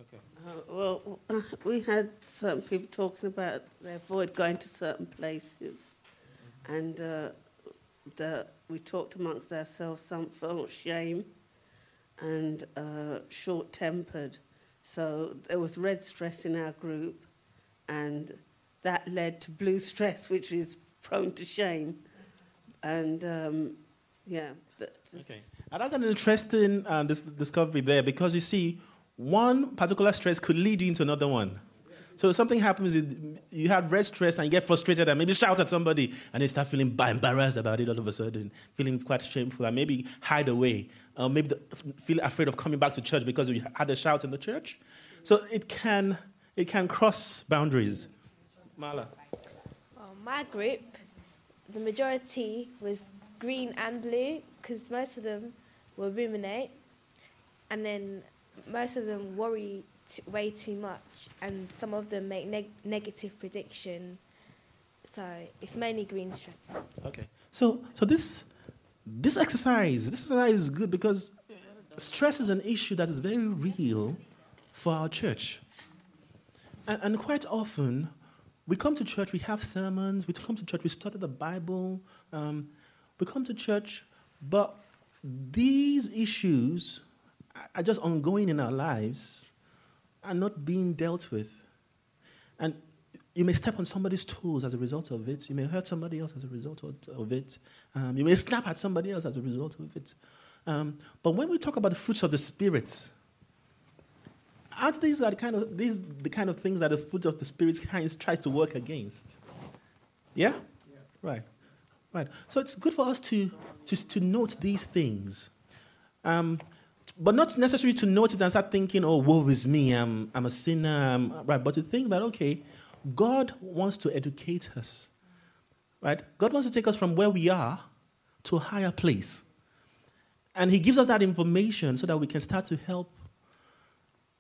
Okay. We had certain people talking about they avoid going to certain places. And we talked amongst ourselves, some felt shame and short-tempered. So there was red stress in our group, and that led to blue stress, which is prone to shame. And,
Okay. And that's an interesting discovery there, because you see, one particular stress could lead you into another one. So if something happens, you have red stress and you get frustrated and maybe shout at somebody and you start feeling embarrassed about it all of a sudden, feeling quite shameful, and maybe hide away. Maybe feel afraid of coming back to church because you had a shout in the church. So it can cross boundaries. Marla.
Well, my group, the majority was green and blue, because most of them will ruminate, and then most of them worry way too much, and some of them make negative prediction. So it's mainly green stress.
Okay. So this exercise is good, because stress is an issue that is very real for our church. And quite often, we come to church, we have sermons, we come to church, we study the Bible, we come to church, but these issues are just ongoing in our lives, are not being dealt with. And you may step on somebody's toes as a result of it. You may hurt somebody else as a result of it. You may snap at somebody else as a result of it. But when we talk about the fruits of the Spirit, aren't these the kind of things that the fruit of the Spirit tries to work against? Yeah? Right. So it's good for us to note these things. But not necessarily to note it and start thinking, oh, woe is me, I'm a sinner, right? But to think that, okay, God wants to educate us, right? God wants to take us from where we are to a higher place. And he gives us that information so that we can start to help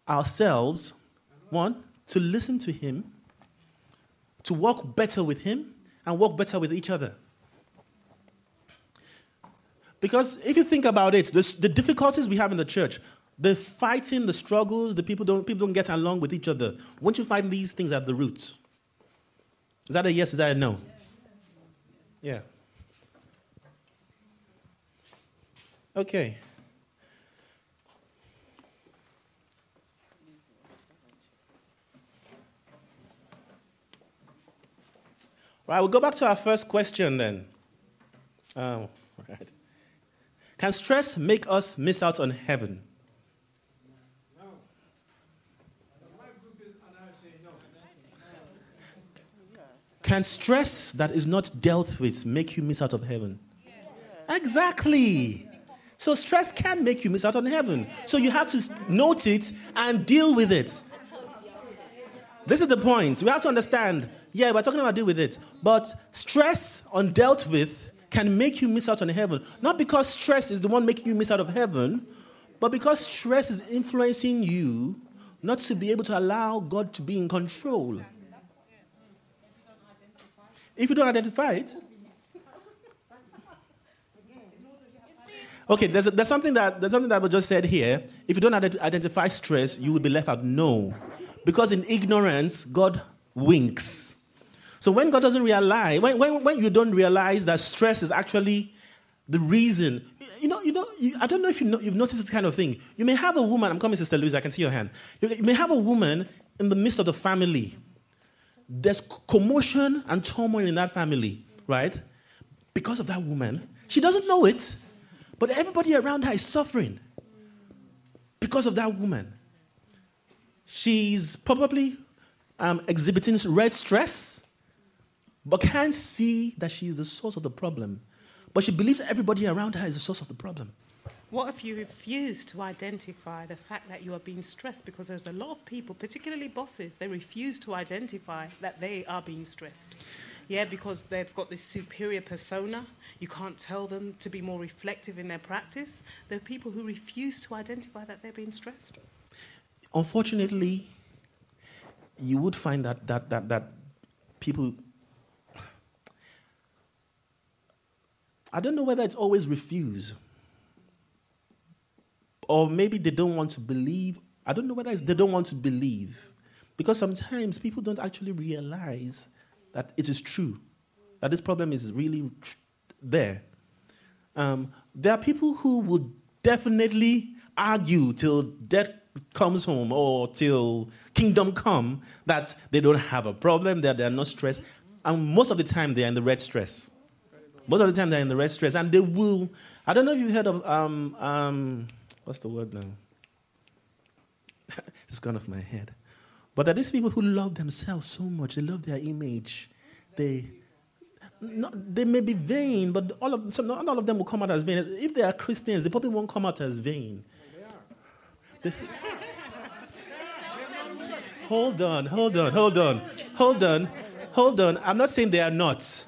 ourselves, one, to listen to him, to walk better with him, and walk better with each other. Because if you think about it, the difficulties we have in the church, the fighting, the struggles, the people don't get along with each other. Won't you find these things at the root? Is that a yes? Is that a no? Yeah. Okay. Right, we'll go back to our first question then. Oh, right. Can stress make us miss out on heaven? No. My group is, and I say no. Can stress that is not dealt with make you miss out of heaven? Yes. Exactly. So stress can make you miss out on heaven. So you have to note it and deal with it. This is the point. We have to understand, yeah, we're talking about deal with it. But stress undealt with can make you miss out on heaven. Not because stress is the one making you miss out of heaven, but because stress is influencing you not to be able to allow God to be in control. If you don't identify it. Okay, there's something that was just said here. If you don't identify stress, you will be left out. No. Because in ignorance, God winks. So when God doesn't realize, when you don't realize that stress is actually the reason, I don't know if you've noticed this kind of thing. You may have a woman, I'm coming, Sister Louise, I can see your hand. You may have a woman in the midst of the family. There's commotion and turmoil in that family, right? Because of that woman. She doesn't know it, but everybody around her is suffering because of that woman. She's probably exhibiting red stress, but can't see that she is the source of the problem. But she believes everybody around her is the source of the problem.
What if you refuse to identify the fact that you are being stressed? Because there's a lot of people, particularly bosses, they refuse to identify that they are being stressed. Yeah, because they've got this superior persona. You can't tell them to be more reflective in their practice. There are people who refuse to identify that they're being stressed.
Unfortunately, you would find that people, I don't know whether it's always refuse, or maybe they don't want to believe. I don't know whether it's they don't want to believe, because sometimes people don't actually realize that it is true, that this problem is really there. There are people who would definitely argue till death comes home or till kingdom come that they don't have a problem, that they're not stressed. And most of the time, they're in the red stress. Most of the time, they're in the red stress. And they will, I don't know if you've heard of, what's the word now? It's gone off my head. But there are these people who love themselves so much. They love their image. They may be vain, but not all of them will come out as vain. If they are Christians, they probably won't come out as vain. Hold on. I'm not saying they are not,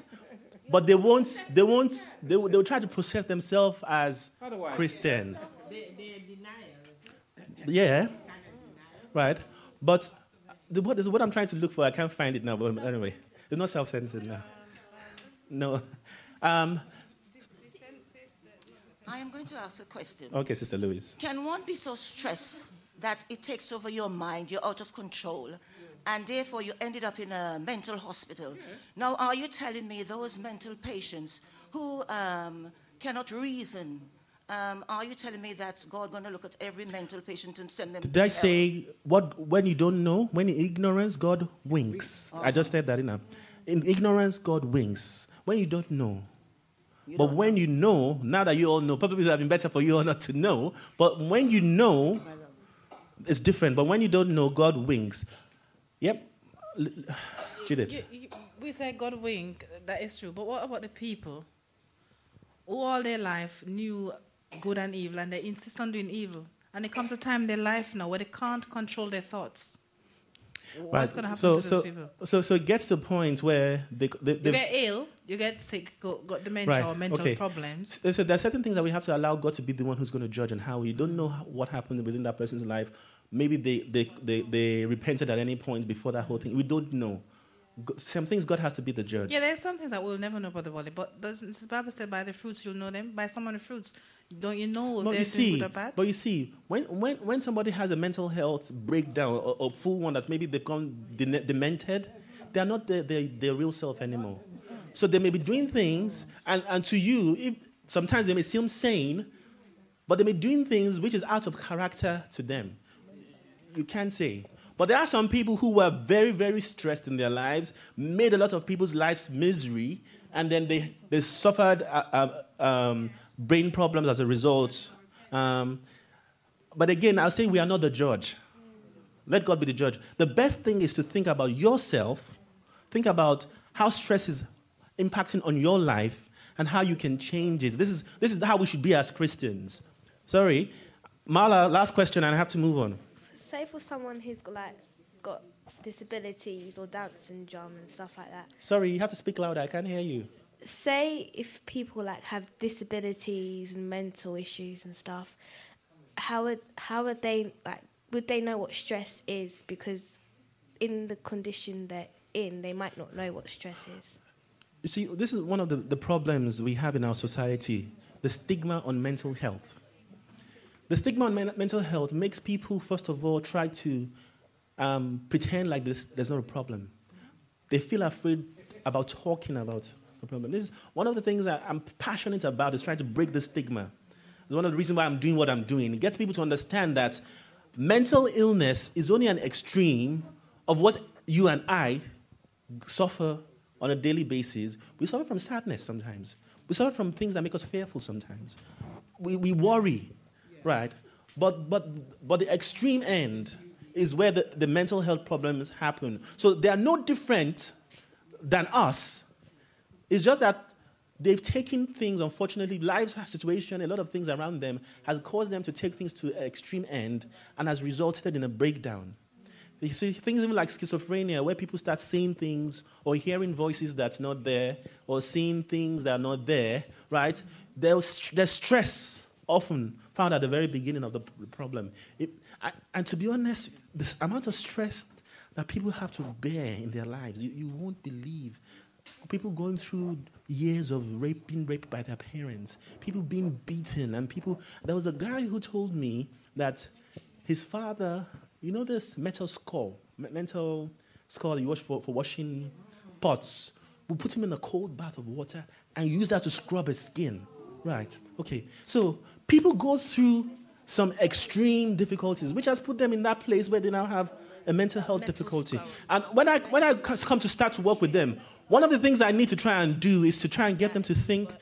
but they'll try to process themselves as Christian. Yeah, right. But what I'm trying to look for, I can't find it now. But anyway, it's not self-centered now. No.
I am going to ask a question.
Okay, Sister Louise.
Can one be so stressed that it takes over your mind, you're out of control, and therefore you ended up in a mental hospital? Now, are you telling me those mental patients who cannot reason, are you telling me that God going to look at every mental patient and send them?
Did I say when you don't know, when in ignorance, God winks? I just said that, In ignorance, God winks. When you don't know. But when you know, now that you all know, probably it would have been better for you all not to know. But when you know, it's different. But when you don't know, God winks. Yep. Judith.
We say God wink, that is true. But what about the people who all their life knew good and evil, and they insist on doing evil. And it comes a time in their life now where they can't control their thoughts. What's going to happen to those people?
So it gets to a point where they
you get ill, you get sick, got dementia or mental problems.
So there are certain things that we have to allow God to be the one who's going to judge and how. We don't know what happened within that person's life. Maybe they repented at any point before that whole thing. We don't know. Some things God has to be the judge.
Yeah, there's some things that we'll never know about the body. But the Bible said, by the fruits you'll know them. By some of the fruits, don't you know if they're good or bad?
But you see, when somebody has a mental health breakdown or full one that maybe they've gone demented, they are not their real self anymore. So they may be doing things, and to you, sometimes they may seem sane, but they may be doing things which is out of character to them. You can't say. But there are some people who were very, very stressed in their lives, made a lot of people's lives misery, and then they suffered brain problems as a result. But again, I'll say we are not the judge. Let God be the judge. The best thing is to think about yourself, think about how stress is impacting on your life and how you can change it. This is how we should be as Christians. Sorry. Marla, last question, and I have to move on.
Say for someone who's got disabilities or Down syndrome and stuff like that.
Sorry, you have to speak louder. I can't hear you.
Say if people have disabilities and mental issues and stuff, how would they would they know what stress is? Because in the condition they're in, they might not know what stress is.
You see, this is one of the problems we have in our society, the stigma on mental health. The stigma on mental health makes people, first of all, try to pretend like there's not a problem. They feel afraid about talking about the problem. This is one of the things that I'm passionate about, is trying to break the stigma. It's one of the reasons why I'm doing what I'm doing. It gets people to understand that mental illness is only an extreme of what you and I suffer on a daily basis. We suffer from sadness sometimes. We suffer from things that make us fearful sometimes. We worry. Right, but the extreme end is where the mental health problems happen. So they are no different than us. It's just that they've taken things, unfortunately, life's situation, a lot of things around them has caused them to take things to an extreme end and has resulted in a breakdown. You see, things even like schizophrenia, where people start seeing things or hearing voices that's not there or seeing things that are not there, right? There's stress often found at the very beginning of the problem. And to be honest, this amount of stress that people have to bear in their lives, you won't believe. People going through years of being raped by their parents, people being beaten, and people... There was a guy who told me that his father, you know this metal skull you wash for washing pots, would put him in a cold bath of water and use that to scrub his skin. Right, okay. So people go through some extreme difficulties, which has put them in that place where they now have a mental health difficulty. And when I come to start to work with them, one of the things I need to try and do is to try and get them to think,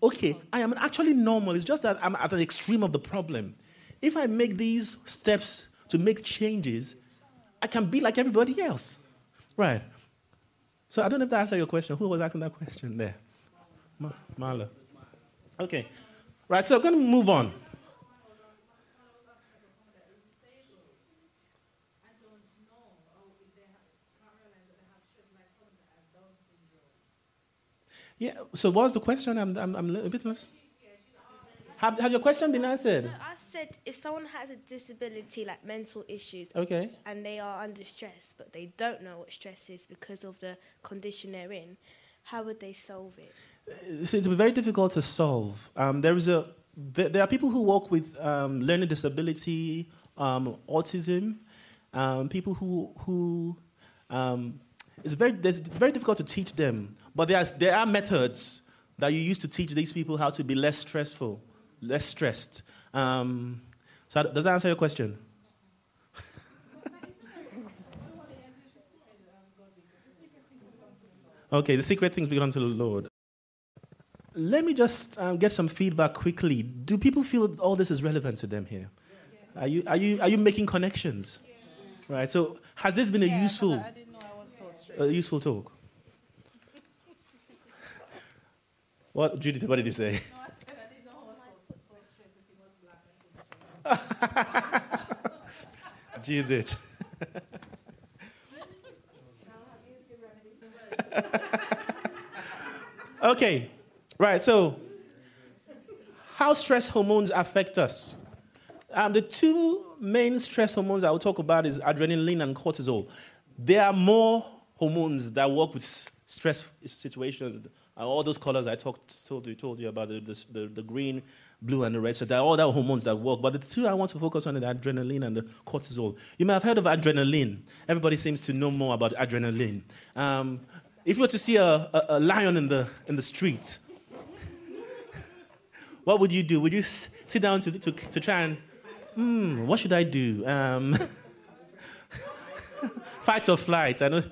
okay, I am actually normal. It's just that I'm at the extreme of the problem. If I make these steps to make changes, I can be like everybody else. Right. So I don't know if that answers your question. Who was asking that question there? Marla. Okay. Right, so I'm going to move on. Yeah, so what's the question? I'm a bit lost. Have your question been answered?
No, I said if someone has a disability, like mental issues,
okay,
and they are under stress, but they don't know what stress is because of the condition they're in, how would they solve it?
So it's very difficult to solve. There are people who work with learning disability, autism, people who it's very difficult to teach them. But there are methods that you use to teach these people how to be less stressed. So does that answer your question? Okay, the secret things belong to the Lord. Let me just get some feedback quickly. Do people feel all this is relevant to them here? Are you making connections? Right. So has this been a useful talk? What, Judith? What did you say? Judith. Okay, right, so how stress hormones affect us. The two main stress hormones I will talk about is adrenaline and cortisol. There are more hormones that work with stress situations. All those colors I told you about, the green, blue, and the red. So there are all the hormones that work. But the two I want to focus on are the adrenaline and the cortisol. You may have heard of adrenaline. Everybody seems to know more about adrenaline. If you were to see a lion in the street, what would you do? Would you sit down to try and, what should I do? Fight or flight? I know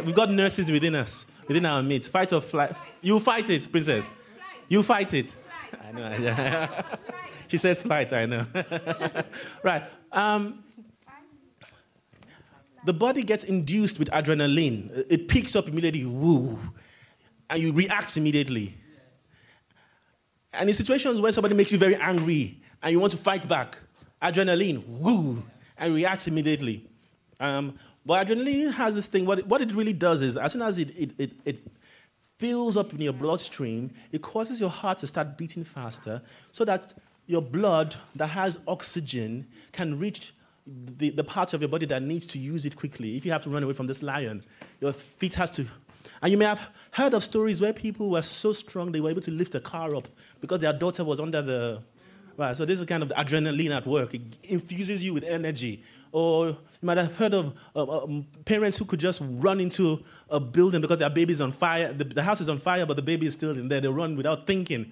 we've got nurses within us, within our midst. Fight or flight? You fight it, princess. You fight it. I know. She says flight. I know. Right. The body gets induced with adrenaline. It picks up immediately, woo, and you react immediately. And in situations where somebody makes you very angry and you want to fight back, adrenaline, woo, and react immediately. But adrenaline has this thing. What it really does is, as soon as it fills up in your bloodstream, it causes your heart to start beating faster, so that your blood that has oxygen can reach the parts of your body that needs to use it quickly. If you have to run away from this lion, your feet has to. And you may have heard of stories where people were so strong they were able to lift a car up because their daughter was under the. Right, so this is kind of adrenaline at work. It infuses you with energy. Or you might have heard of parents who could just run into a building because their baby's on fire. The house is on fire, but the baby is still in there. They run without thinking.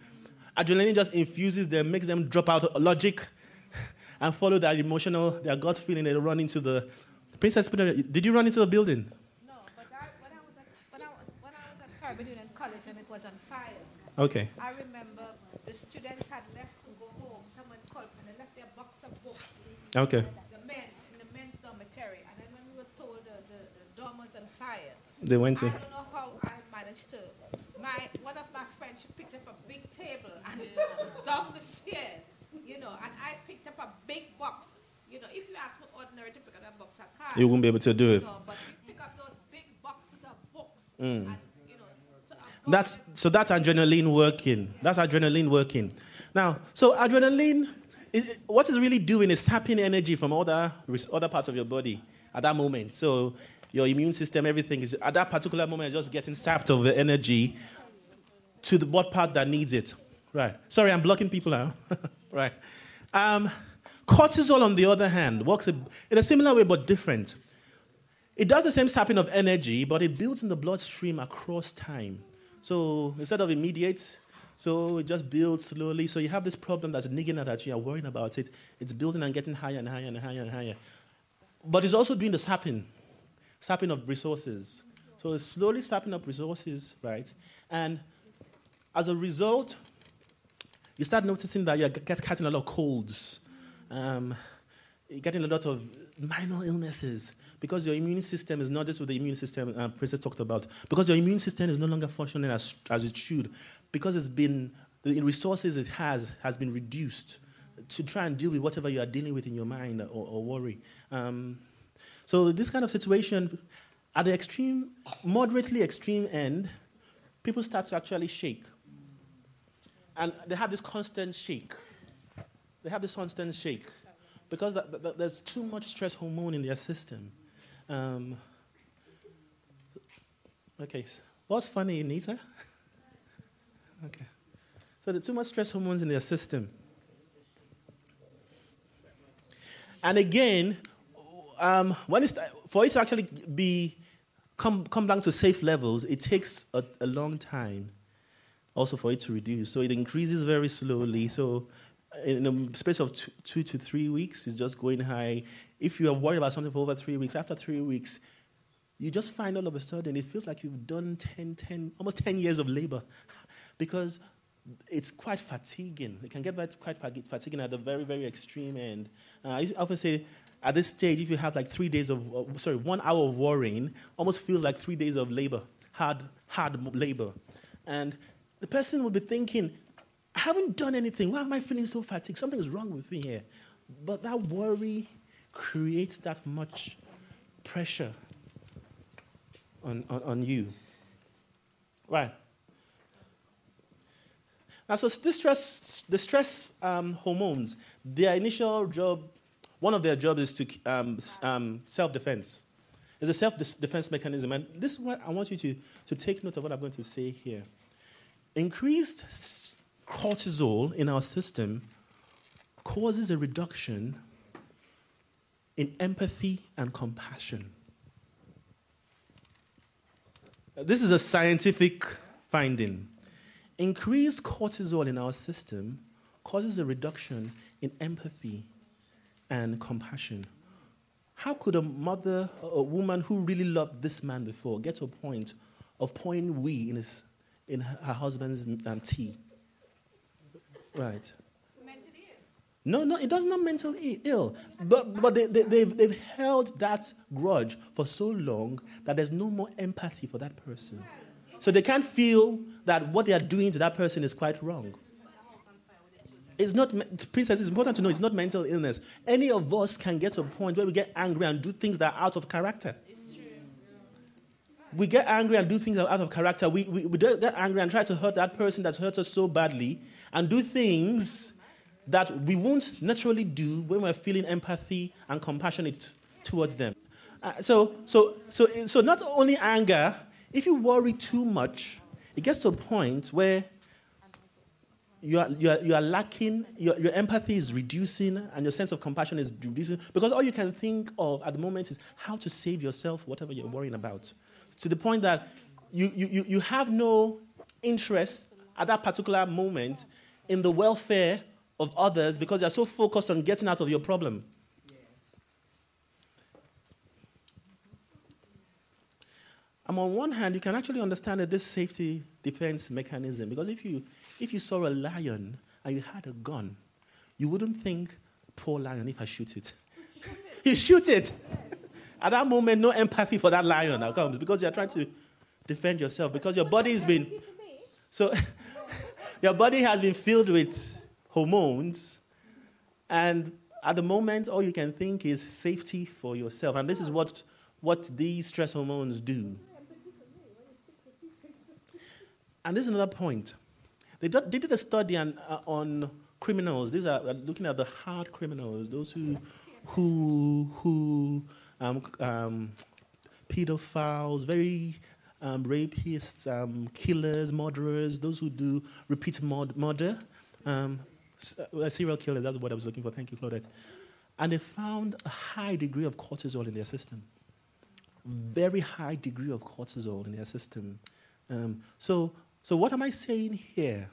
Adrenaline just infuses them, makes them drop out of logic and follow their their gut feeling. They run into the... Princess Peter, did you run into the building?
No, but when I was at Caribbean Union College and it was on fire.
Okay.
I remember the students had left to go home. Someone called and they left their box of books.
Okay.
In the men's dormitory. And then when we were told the dorm was on fire,
They went in.
I don't know how I managed to. One of my friends, she picked up a big table and down the stairs, and I picked up a big box. If you ask me ordinary to pick up that box, I can't.
You won't be able to do it.
No, but you pick up those big boxes of books.
Mm.
And,
That's adrenaline working. That's adrenaline working. Now, so adrenaline, what it's really doing is sapping energy from other parts of your body at that moment. So your immune system, everything is at that particular moment just getting sapped of the energy to what part that needs it. Right. Sorry, I'm blocking people out. Right. Cortisol, on the other hand, works in a similar way but different. It does the same sapping of energy, but it builds in the bloodstream across time. So instead of immediate, so it just builds slowly. So you have this problem that's niggling at you, you're worrying about it. It's building and getting higher and higher and higher and higher. But it's also doing the sapping of resources. So it's slowly sapping up resources, right? And as a result, you start noticing that you're getting a lot of colds. You're getting a lot of minor illnesses because your immune system is not just what the immune system Princess talked about. Because your immune system is no longer functioning as it should. Because the resources it has been reduced to try and deal with whatever you are dealing with in your mind or worry. So this kind of situation, at the moderately extreme end, people start to actually shake. And they have this constant shake. Because there's too much stress hormone in their system. Okay, what's funny, Nita? Okay. So there's too much stress hormones in their system. And again, for it to actually come down to safe levels, it takes a long time also for it to reduce. So it increases very slowly. So in a space of 2 to 3 weeks, it's just going high. If you are worried about something for over 3 weeks, after 3 weeks, you just find all of a sudden it feels like you've done almost 10 years of labor because it's quite fatiguing. It can get quite fatiguing at the very, very extreme end. I often say at this stage, if you have like 1 hour of worrying, almost feels like 3 days of labor, hard labor. And the person will be thinking, I haven't done anything. Why am I feeling so fatigued? Something is wrong with me here. But that worry creates that much pressure on you. Right. Now, so the stress hormones, their initial job, one of their jobs is to self-defense. It's a self-defense mechanism. And this is what I want you to take note of what I'm going to say here. Increased cortisol in our system causes a reduction in empathy and compassion. This is a scientific finding. Increased cortisol in our system causes a reduction in empathy and compassion. How could a mother, a woman who really loved this man before, get to a point of pouring wee in her husband's tea? Right. No, it does not mentally ill. But they've held that grudge for so long that there's no more empathy for that person. So they can't feel that what they are doing to that person is quite wrong. It's not, Princess, it's important to know it's not mental illness. Any of us can get to a point where we get angry and do things that are out of character. It's true. We get angry and do things that are out of character. We don't get angry and try to hurt that person that's hurt us so badly and do things that we won't naturally do when we're feeling empathy and compassionate towards them. So not only anger, if you worry too much, it gets to a point where you are lacking, your empathy is reducing and your sense of compassion is reducing because all you can think of at the moment is how to save yourself, whatever you're worrying about. To the point that you have no interest at that particular moment in the welfare of others because you're so focused on getting out of your problem. And on one hand, you can actually understand this safety defense mechanism because if you saw a lion and you had a gun, you wouldn't think, poor lion, if I shoot it. You shoot it. At that moment, no empathy for that lion that comes because you're trying to defend yourself because your body has been... So your body has been filled with hormones and at the moment, all you can think is safety for yourself. And this is what these stress hormones do. And this is another point. They did a study on criminals. These are looking at the hard criminals, those who pedophiles, very rapists, killers, murderers, those who do repeat murder, serial killers. That's what I was looking for. Thank you, Claudette. And they found a high degree of cortisol in their system. Very high degree of cortisol in their system. So what am I saying here?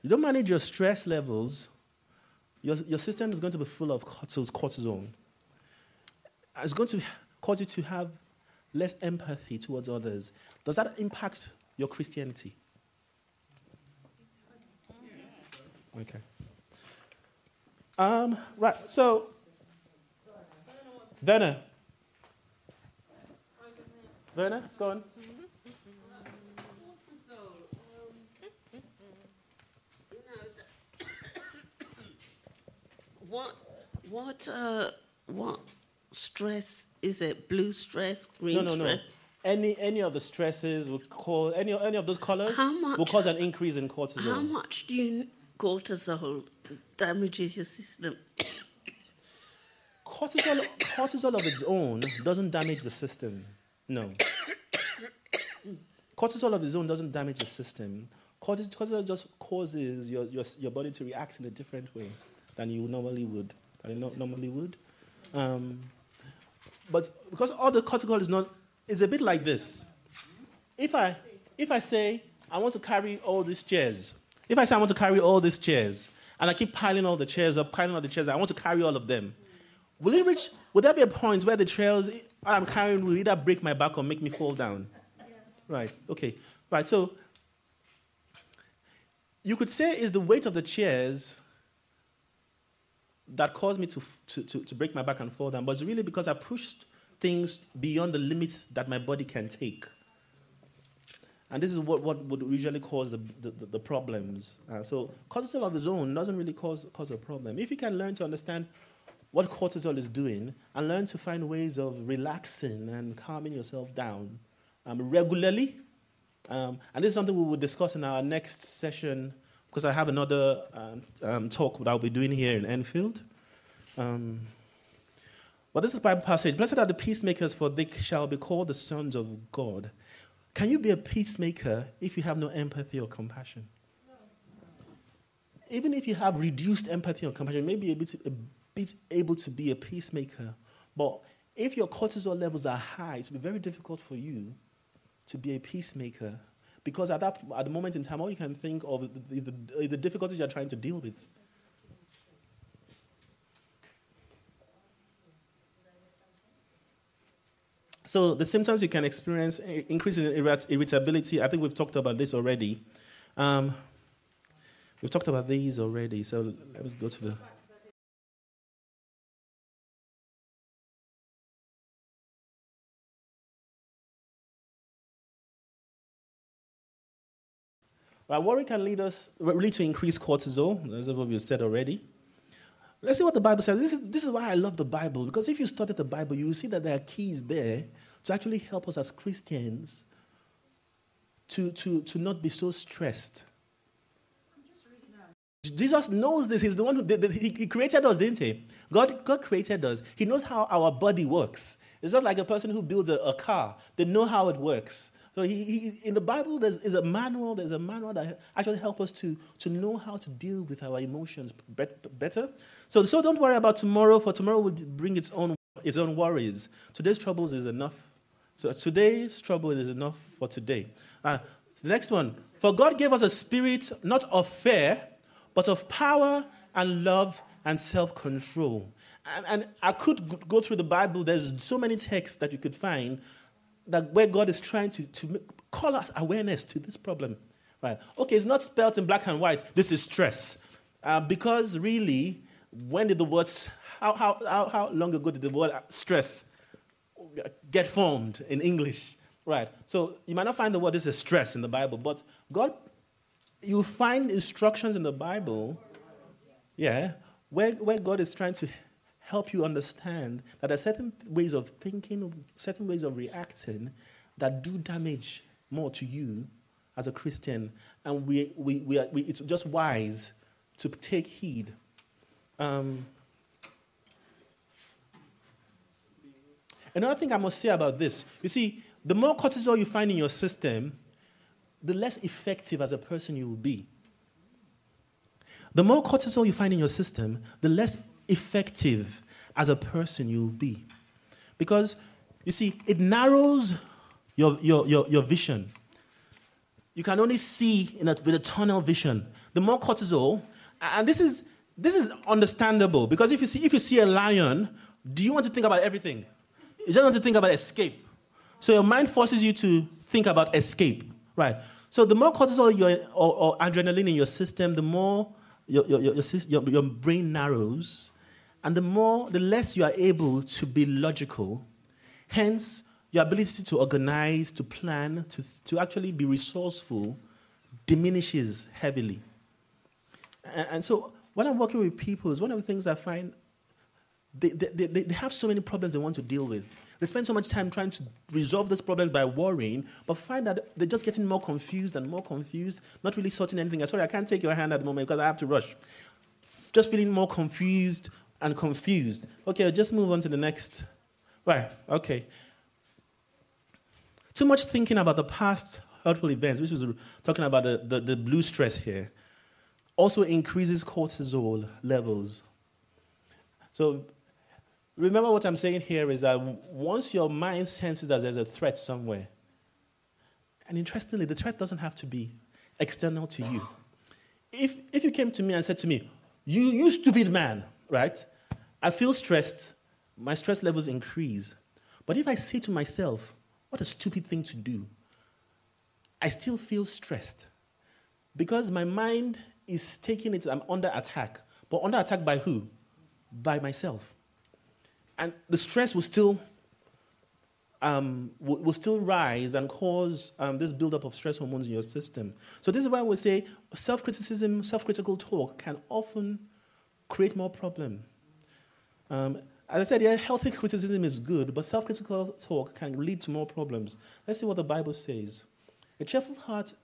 You don't manage your stress levels, your system is going to be full of cortisol. It's going to cause you to have less empathy towards others. Does that impact your Christianity? Okay. Right, so, Werner, go on.
What stress is it? Blue stress, green stress?
No. Any of the stresses will cause any of those colors will cause an increase in cortisol.
How much do cortisol damages your system?
Cortisol of its own doesn't damage the system. No. Cortisol of its own doesn't damage the system. Cortisol just causes your body to react in a different way than you normally would. But because all the cortisol it's a bit like this. If I say I want to carry all these chairs, and I keep piling all the chairs up, I want to carry all of them. Would there be a point where the chairs I'm carrying will either break my back or make me fall down? Right, okay. Right, so you could say it's the weight of the chairs that caused me to break my back and fall down, but it's really because I pushed things beyond the limits that my body can take. And this is what would usually cause the problems. So cortisol of its own doesn't really cause a problem. If you can learn to understand what cortisol is doing and learn to find ways of relaxing and calming yourself down regularly, and this is something we will discuss in our next session, because I have another talk that I'll be doing here in Enfield. But this is a Bible passage. Blessed are the peacemakers, for they shall be called the sons of God. Can you be a peacemaker if you have no empathy or compassion? No. Even if you have reduced empathy or compassion, you may be able to be a peacemaker. But if your cortisol levels are high, it will be very difficult for you to be a peacemaker. Because at the moment in time, all you can think of is the difficulties you're trying to deal with. So the symptoms you can experience: increase in irritability. I think we've talked about this already. We've talked about these already. So let's go to the... Right, worry can lead to increased cortisol. That's what we've said already. Let's see what the Bible says. This is why I love the Bible, because if you study the Bible, you will see that there are keys there to actually help us as Christians to not be so stressed. Jesus knows this. He's the one who he created us, didn't he? God created us. He knows how our body works. It's just like a person who builds a car. They know how it works. So in the Bible, there's a manual that actually helps us to know how to deal with our emotions better. So don't worry about tomorrow, for tomorrow will bring its own worries. Today's troubles is enough. So today's trouble is enough for today. The next one. For God gave us a spirit not of fear, but of power and love and self-control. And I could go through the Bible. There's so many texts that you could find that where God is trying to call us awareness to this problem. Right? Okay, it's not spelled in black and white. This is stress. Because really, when did the words, how long ago did the word stress get formed in English? Right. So you might not find the word this is stress in the Bible, but you find instructions in the Bible, where God is trying to help you understand that there are certain ways of thinking, certain ways of reacting that do damage more to you as a Christian, and it's just wise to take heed. Another thing I must say about this, you see, the more cortisol you find in your system, the less effective as a person you will be. The more cortisol you find in your system, the less effective as a person you will be. Because, you see, it narrows your vision. You can only see with a tunnel vision. The more cortisol, and this is understandable, because if you see a lion, do you want to think about everything? You just want to think about escape. So your mind forces you to think about escape, right? So the more cortisol or adrenaline in your system, the more your brain narrows, and the less you are able to be logical. Hence, your ability to organize, to plan, to actually be resourceful diminishes heavily. And so when I'm working with people, it's one of the things I find they have so many problems they want to deal with. They spend so much time trying to resolve these problems by worrying, but find that they're just getting more confused, not really sorting anything. Sorry, I can't take your hand at the moment because I have to rush. Just feeling more confused and confused. Okay, I'll just move on to the next. Right, okay. Too much thinking about the past hurtful events, which was talking about the blue stress here, also increases cortisol levels. So remember what I'm saying here is that once your mind senses that there's a threat somewhere, and interestingly, the threat doesn't have to be external to you. If you came to me and said to me, you stupid man, right? I feel stressed, my stress levels increase. But if I say to myself, what a stupid thing to do, I still feel stressed. Because my mind is taking it, I'm under attack. But under attack by who? By myself. And the stress will still will still rise and cause this buildup of stress hormones in your system. So this is why we say self-criticism, self-critical talk can often create more problem. As I said, yeah, healthy criticism is good, but self-critical talk can lead to more problems. Let's see what the Bible says. A cheerful heart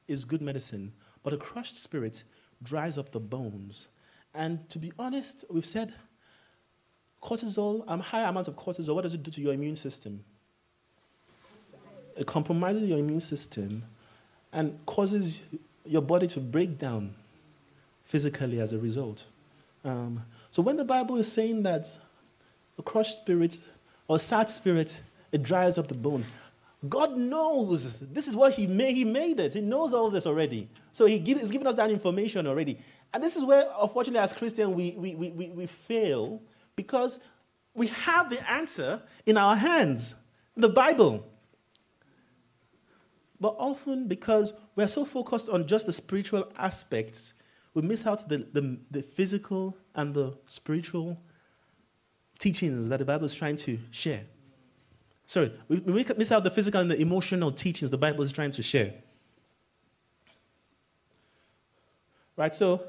is good medicine, but a crushed spirit dries up the bones. And to be honest, we've said cortisol, high amounts of cortisol, what does it do to your immune system? It compromises your immune system and causes your body to break down physically as a result. So when the Bible is saying that a crushed spirit or sad spirit, it dries up the bones, God knows this is what He made it. He knows all this already. So He's given us that information already. And this is where, unfortunately, as Christians, we fail, because we have the answer in our hands, the Bible. But often, because we're so focused on just the spiritual aspects, we miss out the physical and the spiritual teachings that the Bible is trying to share. Sorry, we miss out the physical and the emotional teachings the Bible is trying to share. Right, so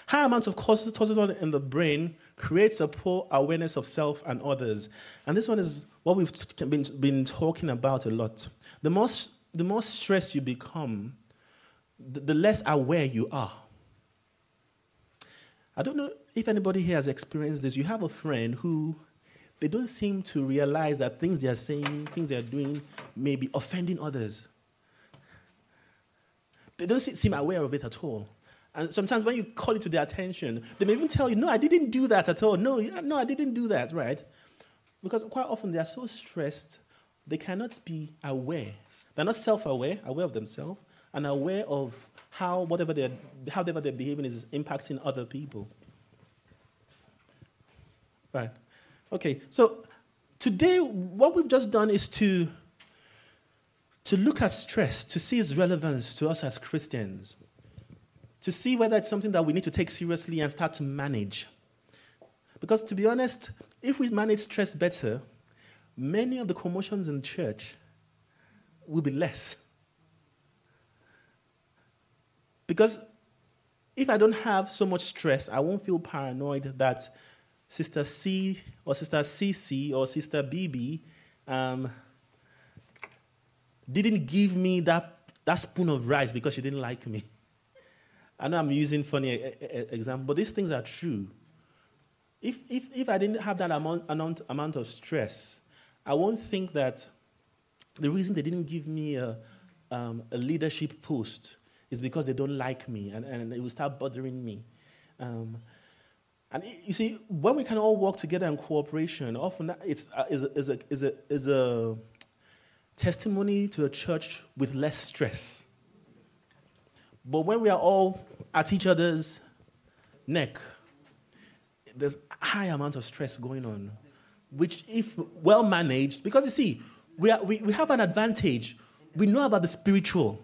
high amounts of cortisol in the brain creates a poor awareness of self and others. And this one is what we've been talking about a lot. The more stressed you become, the less aware you are. I don't know if anybody here has experienced this. You have a friend who, they don't seem to realize that things they are saying, things they are doing may be offending others. They don't seem aware of it at all. And sometimes when you call it to their attention, they may even tell you, no, I didn't do that at all. No, I didn't do that, right? Because quite often they are so stressed, they cannot be aware. They're not self-aware, aware of themselves, and aware of how whatever they're behaving is impacting other people. Right. Okay, so today what we've just done is to look at stress, to see its relevance to us as Christians, to see whether it's something that we need to take seriously and start to manage. Because to be honest, if we manage stress better, many of the commotions in church will be less. Because if I don't have so much stress, I won't feel paranoid that Sister C or Sister CC or Sister BB didn't give me that spoon of rice because she didn't like me. I know I'm using funny example, but these things are true. If I didn't have that amount of stress, I won't think that the reason they didn't give me a leadership post is because they don't like me, and it will start bothering me. And you see, when we can all work together in cooperation, often that is a testimony to a church with less stress. But when we are all at each other's neck, there's a high amount of stress going on, which, if well managed, because you see, we have an advantage. We know about the spiritual,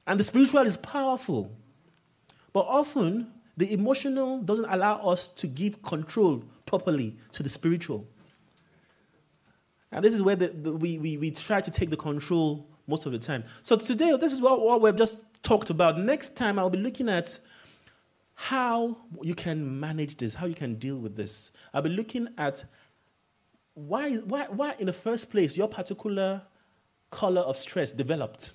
and the spiritual is powerful. But often, the emotional doesn't allow us to give control properly to the spiritual. And this is where we try to take the control most of the time. So today, this is what we've just talked about. Next time, I'll be looking at how you can manage this, how you can deal with this. I'll be looking at why in the first place your particular color of stress developed.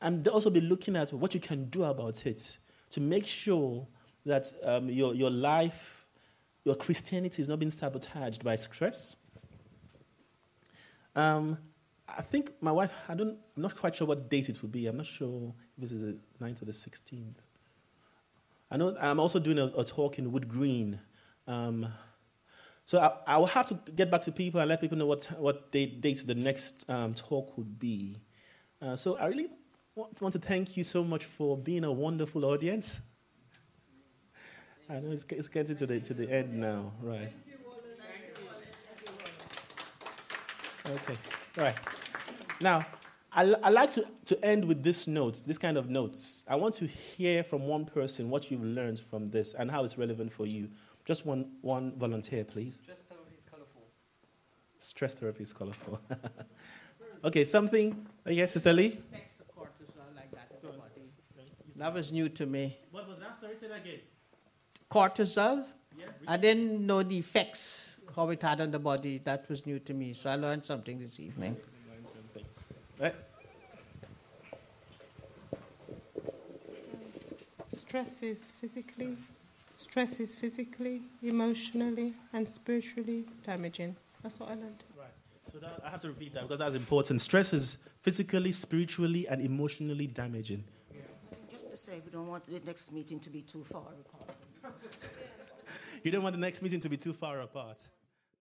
And also be looking at what you can do about it to make sure that your life, your Christianity is not being sabotaged by stress. I think my wife, I'm not quite sure what date it will be. I'm not sure if this is the 9th or the 16th. I know I'm also doing a talk in Wood Green. So I will have to get back to people and let people know what date the next talk would be. So I really want to thank you so much for being a wonderful audience. I know it's getting to the end now, right? Okay, right. Now, I like to end with this kind of notes. I want to hear from one person what you've learned from this and how it's relevant for you. Just one volunteer, please.
Just tell him he's colourful.
Stress therapy is colorful. Okay, something, I guess, Sister Lee?
That was new to me.
What was that? Sorry, say that again.
Cortisol. Yeah, I didn't know the effects, how it had on the body. That was new to me. So I learned something this evening.
Right.
Stress is physically, emotionally, and spiritually damaging. That's what I learned.
Right. So I have to repeat that because that's important. Stress is physically, spiritually, and emotionally damaging.
Just to say, we don't want the next meeting to be too far apart.
You don't want the next meeting to be too far apart.